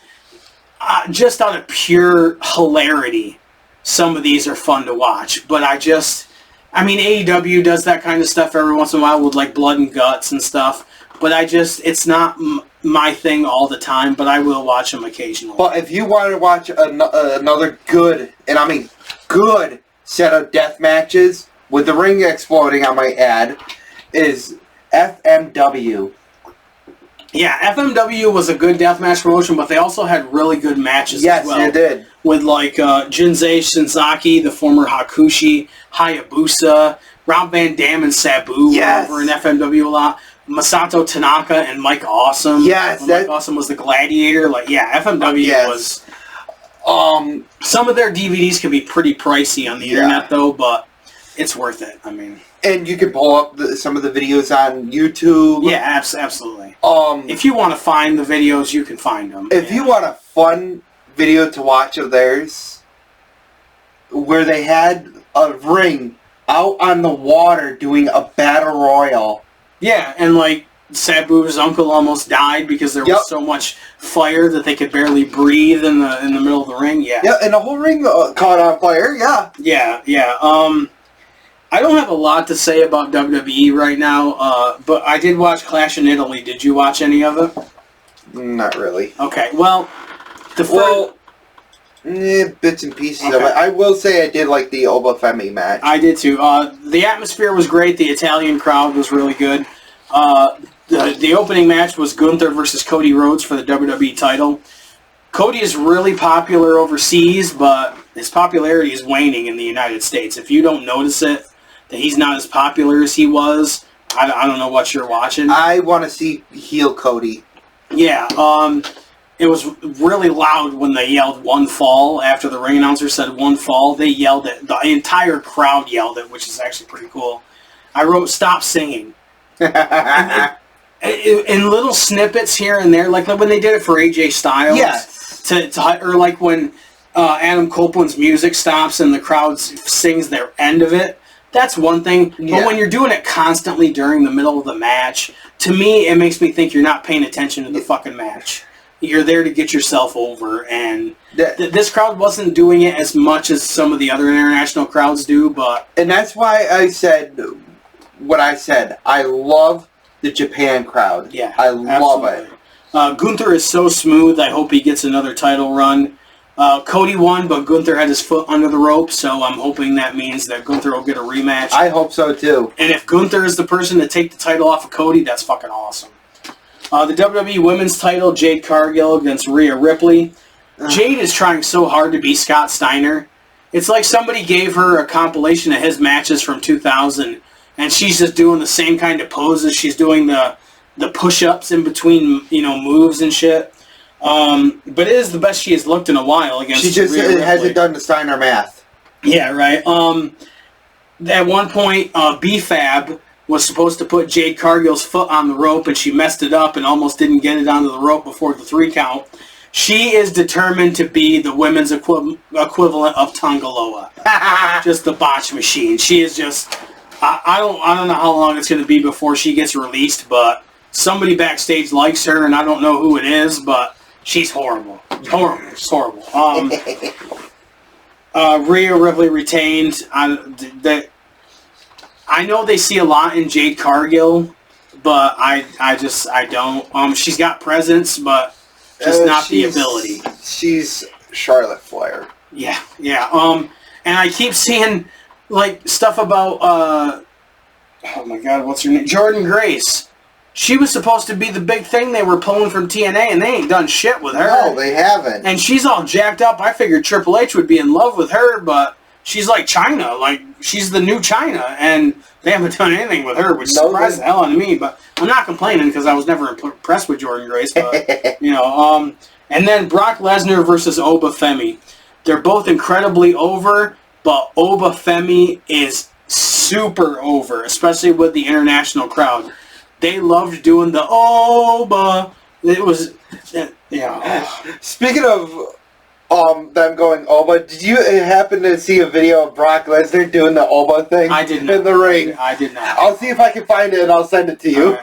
S1: Just out of pure hilarity, some of these are fun to watch. But AEW does that kind of stuff every once in a while with like blood and guts and stuff. But it's not my thing all the time, but I will watch them occasionally.
S2: But if you want to watch another good, and I mean good, set of death matches, with the ring exploding, I might add, is FMW.
S1: Yeah, FMW was a good deathmatch promotion, but they also had really good matches as well.
S2: Yes, they did.
S1: With like Jinsei Shinzaki, the former Hakushi, Hayabusa, Rob Van Dam and Sabu were over in FMW a lot. Masato Tanaka and Mike Awesome.
S2: Yes.
S1: Mike Awesome was the gladiator. FMW was... some of their DVDs can be pretty pricey on the internet, though, but it's worth it. I mean...
S2: And you can pull up some of the videos on YouTube.
S1: Yeah, absolutely. If you want to find the videos, you can find them.
S2: If you want a fun video to watch of theirs, where they had a ring out on the water doing a battle royal.
S1: Yeah, and Sabu's uncle almost died because there was so much fire that they could barely breathe in the middle of the ring. Yeah.
S2: Yeah, and the whole ring caught on fire. Yeah.
S1: Yeah. I don't have a lot to say about WWE right now, but I did watch Clash in Italy. Did you watch any of it?
S2: Not really.
S1: Okay, well,
S2: bits and pieces of it. I will say I did like the Obafemi match.
S1: I did too. The atmosphere was great. The Italian crowd was really good. The opening match was Gunther versus Cody Rhodes for the WWE title. Cody is really popular overseas, but his popularity is waning in the United States. If you don't notice it, that he's not as popular as he was, I don't know what you're watching.
S2: I want to see heel Cody.
S1: Yeah, it was really loud when they yelled "one fall" after the ring announcer said "one fall." They yelled it. The entire crowd yelled it, which is actually pretty cool. I wrote "stop singing." In little snippets here and there, like when they did it for AJ Styles.
S2: Yes.
S1: Or like when Adam Copeland's music stops and the crowd sings their end of it. That's one thing. Yeah. But when you're doing it constantly during the middle of the match, to me, it makes me think you're not paying attention to the fucking match. You're there to get yourself over, and this crowd wasn't doing it as much as some of the other international crowds do, but...
S2: And that's why I said what I said. I love the Japan crowd.
S1: Yeah,
S2: I love it.
S1: Gunther is so smooth, I hope he gets another title run. Cody won, but Gunther had his foot under the rope, so I'm hoping that means that Gunther will get a rematch.
S2: I hope so, too.
S1: And if Gunther is the person to take the title off of Cody, that's fucking awesome. The WWE Women's title, Jade Cargill against Rhea Ripley. Jade is trying so hard to be Scott Steiner. It's like somebody gave her a compilation of his matches from 2000, and she's just doing the same kind of poses. She's doing the push-ups in between, moves and shit. But it is the best she has looked in a while against
S2: She just hasn't done the Steiner math.
S1: Yeah, right. At one point, B-Fab was supposed to put Jade Cargill's foot on the rope, and she messed it up and almost didn't get it onto the rope before the 3 count. She is determined to be the women's equivalent of Tongaloa. Just the botch machine. She is just... I don't know how long it's going to be before she gets released, but somebody backstage likes her, and I don't know who it is, but she's horrible. Horrible. It's horrible. Rhea Ripley retained. I know they see a lot in Jade Cargill, but I don't. She's got presence, but just not the ability.
S2: She's Charlotte Flair.
S1: Yeah. And I keep seeing like stuff about oh my God, what's her name? Jordan Grace. She was supposed to be the big thing they were pulling from TNA, and they ain't done shit with her.
S2: No, they haven't.
S1: And she's all jacked up. I figured Triple H would be in love with her, but she's like China. Like, she's the new China, and they haven't done anything with her, which surprised the hell out of me. But I'm not complaining because I was never impressed with Jordan Grace. But, you know, and then Brock Lesnar versus Oba Femi. They're both incredibly over, but Oba Femi is super over, especially with the international crowd. They loved doing the Oba. It was, yeah.
S2: Speaking of them going Oba, did you happen to see a video of Brock Lesnar doing the Oba thing?
S1: I did not.
S2: In the ring.
S1: I did not.
S2: I'll see if I can find it and I'll send it to you.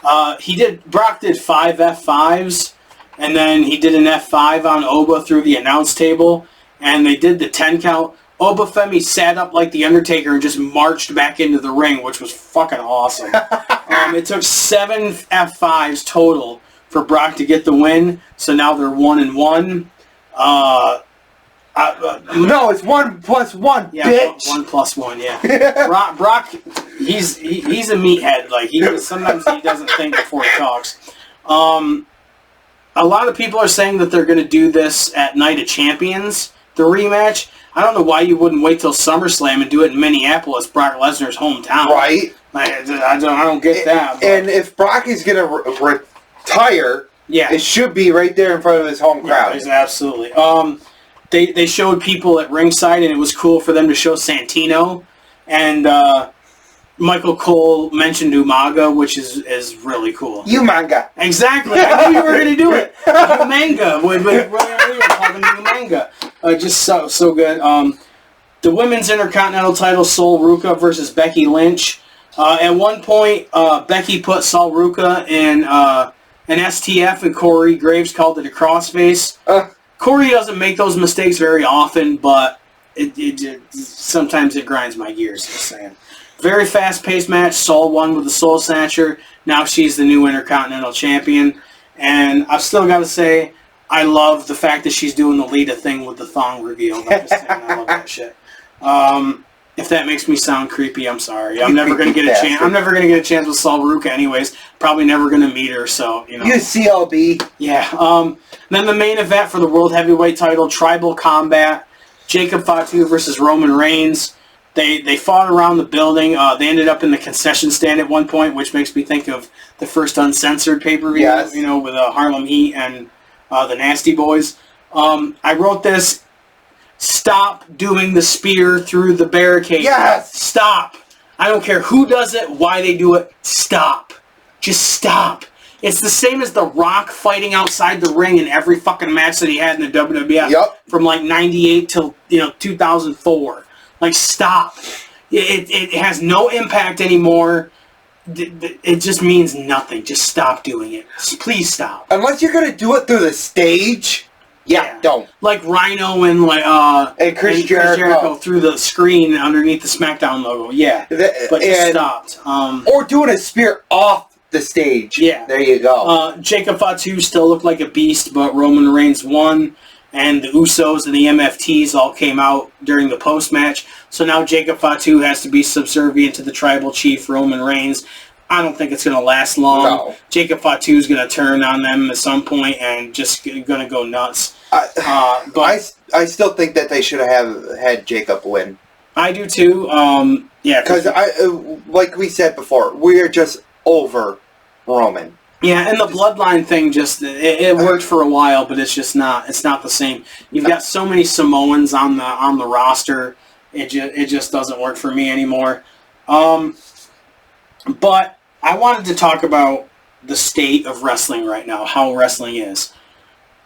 S1: Right. Brock did 5 F5s, and then he did an F5 on Oba through the announce table, and they did the 10 count. Oba Femi sat up like The Undertaker and just marched back into the ring, which was fucking awesome. It took 7 F5s total for Brock to get the win, so now they're 1-1.
S2: No, it's 1 plus 1,
S1: yeah,
S2: bitch.
S1: 1 plus 1, yeah. Brock, he's a meathead. Like, sometimes he doesn't think before he talks. A lot of people are saying that they're going to do this at Night of Champions, the rematch. I don't know why you wouldn't wait till SummerSlam and do it in Minneapolis, Brock Lesnar's hometown.
S2: Right.
S1: I don't get that. But.
S2: And if Brock is going to retire, it should be right there in front of his home crowd.
S1: Yeah, absolutely. They showed people at ringside, and it was cool for them to show Santino. And Michael Cole mentioned Umaga, which is really cool.
S2: Umaga.
S1: Exactly. I knew you were going to do it. Umaga. William Regal called him Umaga. Just so good. The women's Intercontinental title, Sol Ruca versus Becky Lynch. At one point, Becky put Sol Ruca in an STF, and Corey Graves called it a crossface. Corey doesn't make those mistakes very often, but sometimes it grinds my gears, just saying. Very fast-paced match. Sol won with the Soul Snatcher. Now she's the new Intercontinental Champion. And I've still got to say, I love the fact that she's doing the Lita thing with the thong reveal. I'm just saying, I love that shit. If that makes me sound creepy, I'm sorry. I'm never going to get a chance. I'm never going to get a chance with Sol Ruca anyways. Probably never going to meet her, so, you know.
S2: You CLB.
S1: Yeah. Then the main event for the World Heavyweight title, Tribal Combat. Jacob Fatu versus Roman Reigns. They fought around the building. They ended up in the concession stand at one point, which makes me think of the first uncensored pay-per-view, you know, with Harlem Heat and the Nasty Boys. I wrote this. Stop doing the spear through the barricade.
S2: Yes!
S1: Stop. I don't care who does it, why they do it. Stop. Just stop. It's the same as The Rock fighting outside the ring in every fucking match that he had in the WWF from like 98 till 2004. Like, stop. It has no impact anymore. It just means nothing. Just stop doing it. Please stop.
S2: Unless you're going to do it through the stage, don't.
S1: Like Rhino and Chris Jericho through the screen underneath the SmackDown logo. Yeah, but just stopped.
S2: Or doing a spear off the stage.
S1: Yeah.
S2: There you go.
S1: Jacob Fatu still looked like a beast, but Roman Reigns won. And the Usos and the MFTs all came out during the post-match. So now Jacob Fatu has to be subservient to the tribal chief, Roman Reigns. I don't think it's going to last long.
S2: No.
S1: Jacob Fatu is going to turn on them at some point and just going to go nuts.
S2: But I still think that they should have had Jacob win.
S1: I do too.
S2: Because like we said before, we're just over Roman.
S1: Yeah, and the bloodline thing just it worked for a while, but it's just not the same. You've got so many Samoans on the roster. It just doesn't work for me anymore. But I wanted to talk about the state of wrestling right now, how wrestling is.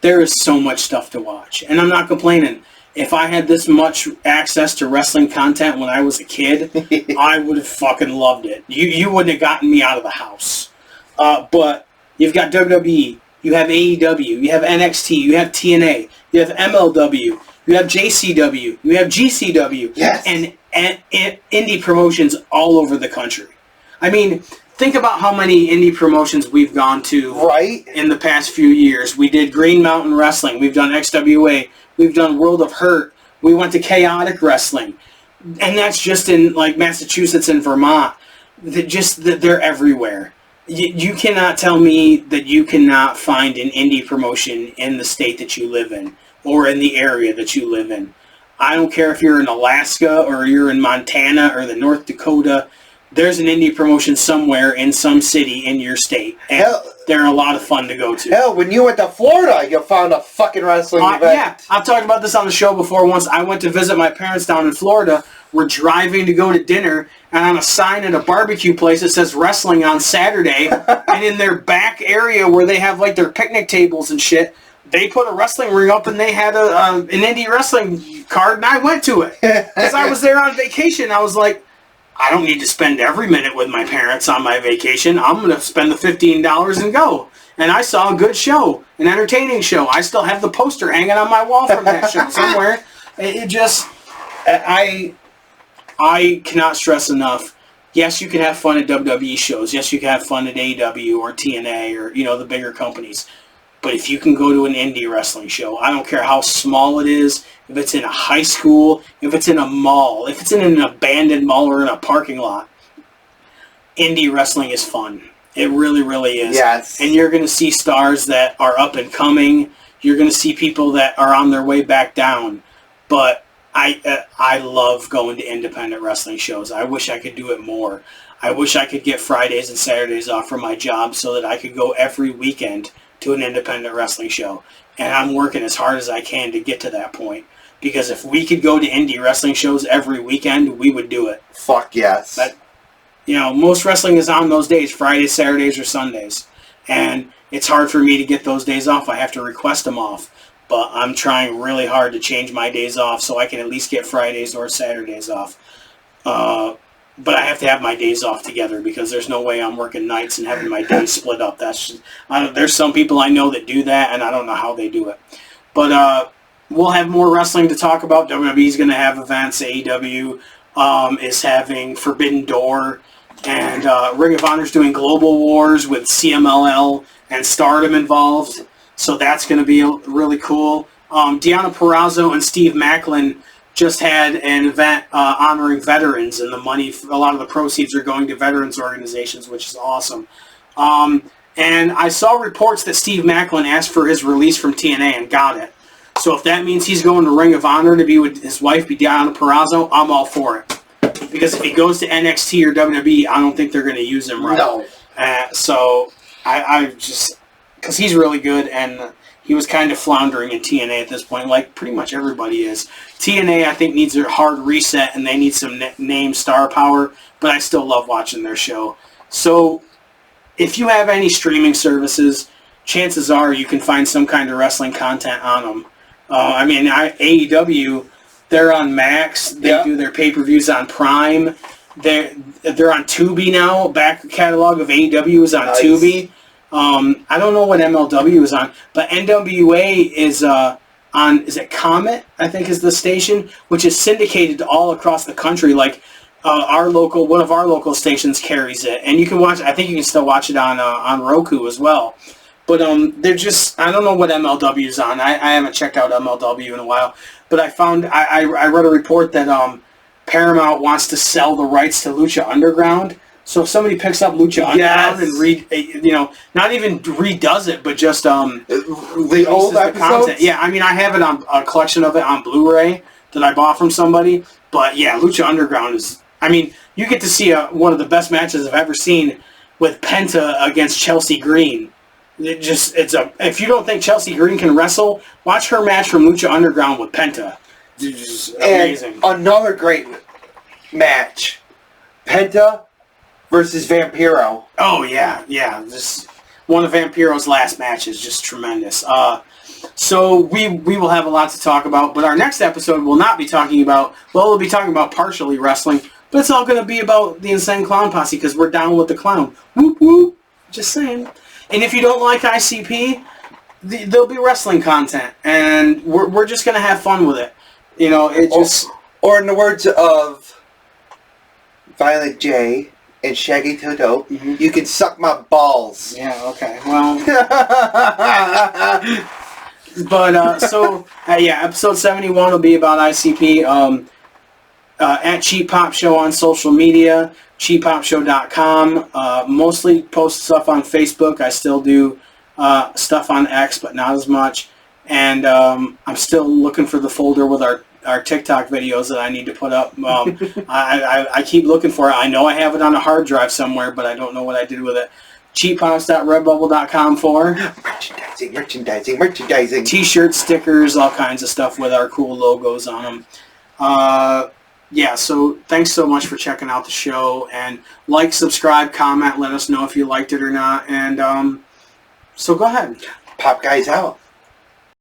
S1: There is so much stuff to watch, and I'm not complaining. If I had this much access to wrestling content when I was a kid, I would have fucking loved it. You wouldn't have gotten me out of the house. But you've got WWE, You have AEW. You have NXT. You have TNA. You have MLW. You have JCW. You have GCW.
S2: Yes.
S1: And indie promotions all over the country. I mean, think about how many indie promotions we've gone to in the past few years. We did Green Mountain Wrestling. We've done XWA. We've done World of Hurt. We went to Chaotic Wrestling. And that's just in like Massachusetts and Vermont. They're everywhere. You cannot tell me that you cannot find an indie promotion in the state that you live in or in the area that you live in. I don't care if you're in Alaska or you're in Montana or the North Dakota. There's an indie promotion somewhere in some city in your state. And they're a lot of fun to go to.
S2: Hell, when you went to Florida, you found a fucking wrestling event.
S1: Yeah, I've talked about this on the show before. Once I went to visit my parents down in Florida. We're driving to go to dinner, and on a sign at a barbecue place it says wrestling on Saturday. And in their back area where they have like their picnic tables and shit, they put a wrestling ring up and they had an indie wrestling card, and I went to it. Because I was there on vacation. I was like, I don't need to spend every minute with my parents on my vacation. I'm going to spend the $15 and go. And I saw a good show, an entertaining show. I still have the poster hanging on my wall from that show somewhere. I cannot stress enough. Yes, you can have fun at WWE shows. Yes, you can have fun at AEW or TNA or, the bigger companies. But if you can go to an indie wrestling show, I don't care how small it is, if it's in a high school, if it's in a mall, if it's in an abandoned mall or in a parking lot, indie wrestling is fun. It really, really is.
S2: Yes.
S1: And you're going to see stars that are up and coming. You're going to see people that are on their way back down. But I love going to independent wrestling shows. I wish I could do it more. I wish I could get Fridays and Saturdays off from my job so that I could go every weekend to an independent wrestling show. And I'm working as hard as I can to get to that point. Because if we could go to indie wrestling shows every weekend, we would do it.
S2: Fuck yes.
S1: But, most wrestling is on those days, Fridays, Saturdays, or Sundays. And it's hard for me to get those days off. I have to request them off. But I'm trying really hard to change my days off so I can at least get Fridays or Saturdays off. But I have to have my days off together because there's no way I'm working nights and having my days split up. There's some people I know that do that, and I don't know how they do it. But we'll have more wrestling to talk about. WWE's going to have events. AEW is having Forbidden Door. And Ring of Honor's doing Global Wars with CMLL and Stardom involved. So that's going to be really cool. Deonna Purrazzo and Steve Macklin just had an event honoring veterans, and a lot of the proceeds are going to veterans organizations, which is awesome. And I saw reports that Steve Macklin asked for his release from TNA and got it. So if that means he's going to Ring of Honor to be with his wife, Deonna Purrazzo, I'm all for it. Because if he goes to NXT or WWE, I don't think they're going to use him right.
S2: No.
S1: So I just... Because he's really good, and he was kind of floundering in TNA at this point, like pretty much everybody is. TNA, I think, needs a hard reset, and they need some name star power, but I still love watching their show. So, if you have any streaming services, chances are you can find some kind of wrestling content on them. AEW, they're on Max. They do their pay-per-views on Prime. They're on Tubi now. Back catalog of AEW is on Tubi. I don't know what MLW is on, but NWA is on, is it Comet, I think is the station, which is syndicated all across the country. Like, one of our local stations carries it. And you can watch, I think you can still watch it on Roku as well. But they're just, I don't know what MLW is on. I haven't checked out MLW in a while. But I read a report that Paramount wants to sell the rights to Lucha Underground. So if somebody picks up Lucha Underground and not even redoes it, but just
S2: the old episodes?
S1: Content. Yeah, I have it on a collection of it on Blu-ray that I bought from somebody. But yeah, Lucha Underground is. You get to see one of the best matches I've ever seen with Penta against Chelsea Green. If you don't think Chelsea Green can wrestle, watch her match from Lucha Underground with Penta. It's just amazing.
S2: And another great match, Penta versus Vampiro.
S1: Oh, yeah. Just one of Vampiro's last matches, just tremendous. So we will have a lot to talk about, but our next episode will not be talking about, we'll be talking about partially wrestling, but it's all going to be about the Insane Clown Posse, because we're down with the clown. Whoop, whoop. Just saying. And if you don't like ICP, there'll be wrestling content, and we're just gonna have fun with it. You know,
S2: or in the words of Violent J and Shaggy Toto, you can suck my balls.
S1: Yeah. Okay. Well. But episode 71 will be about ICP. At Cheap Pop Show on social media, cheappopshow.com. Mostly post stuff on Facebook. I still do stuff on X, but not as much. And I'm still looking for the folder with our TikTok videos that I need to put up. I keep looking for it. I know I have it on a hard drive somewhere, but I don't know what I did with it. cheappops.redbubble.com for
S2: merchandising.
S1: T-shirts, stickers, all kinds of stuff with our cool logos on them. So thanks so much for checking out the show, and like, subscribe, comment, let us know if you liked it or not, and so go ahead.
S2: Pop Guys out.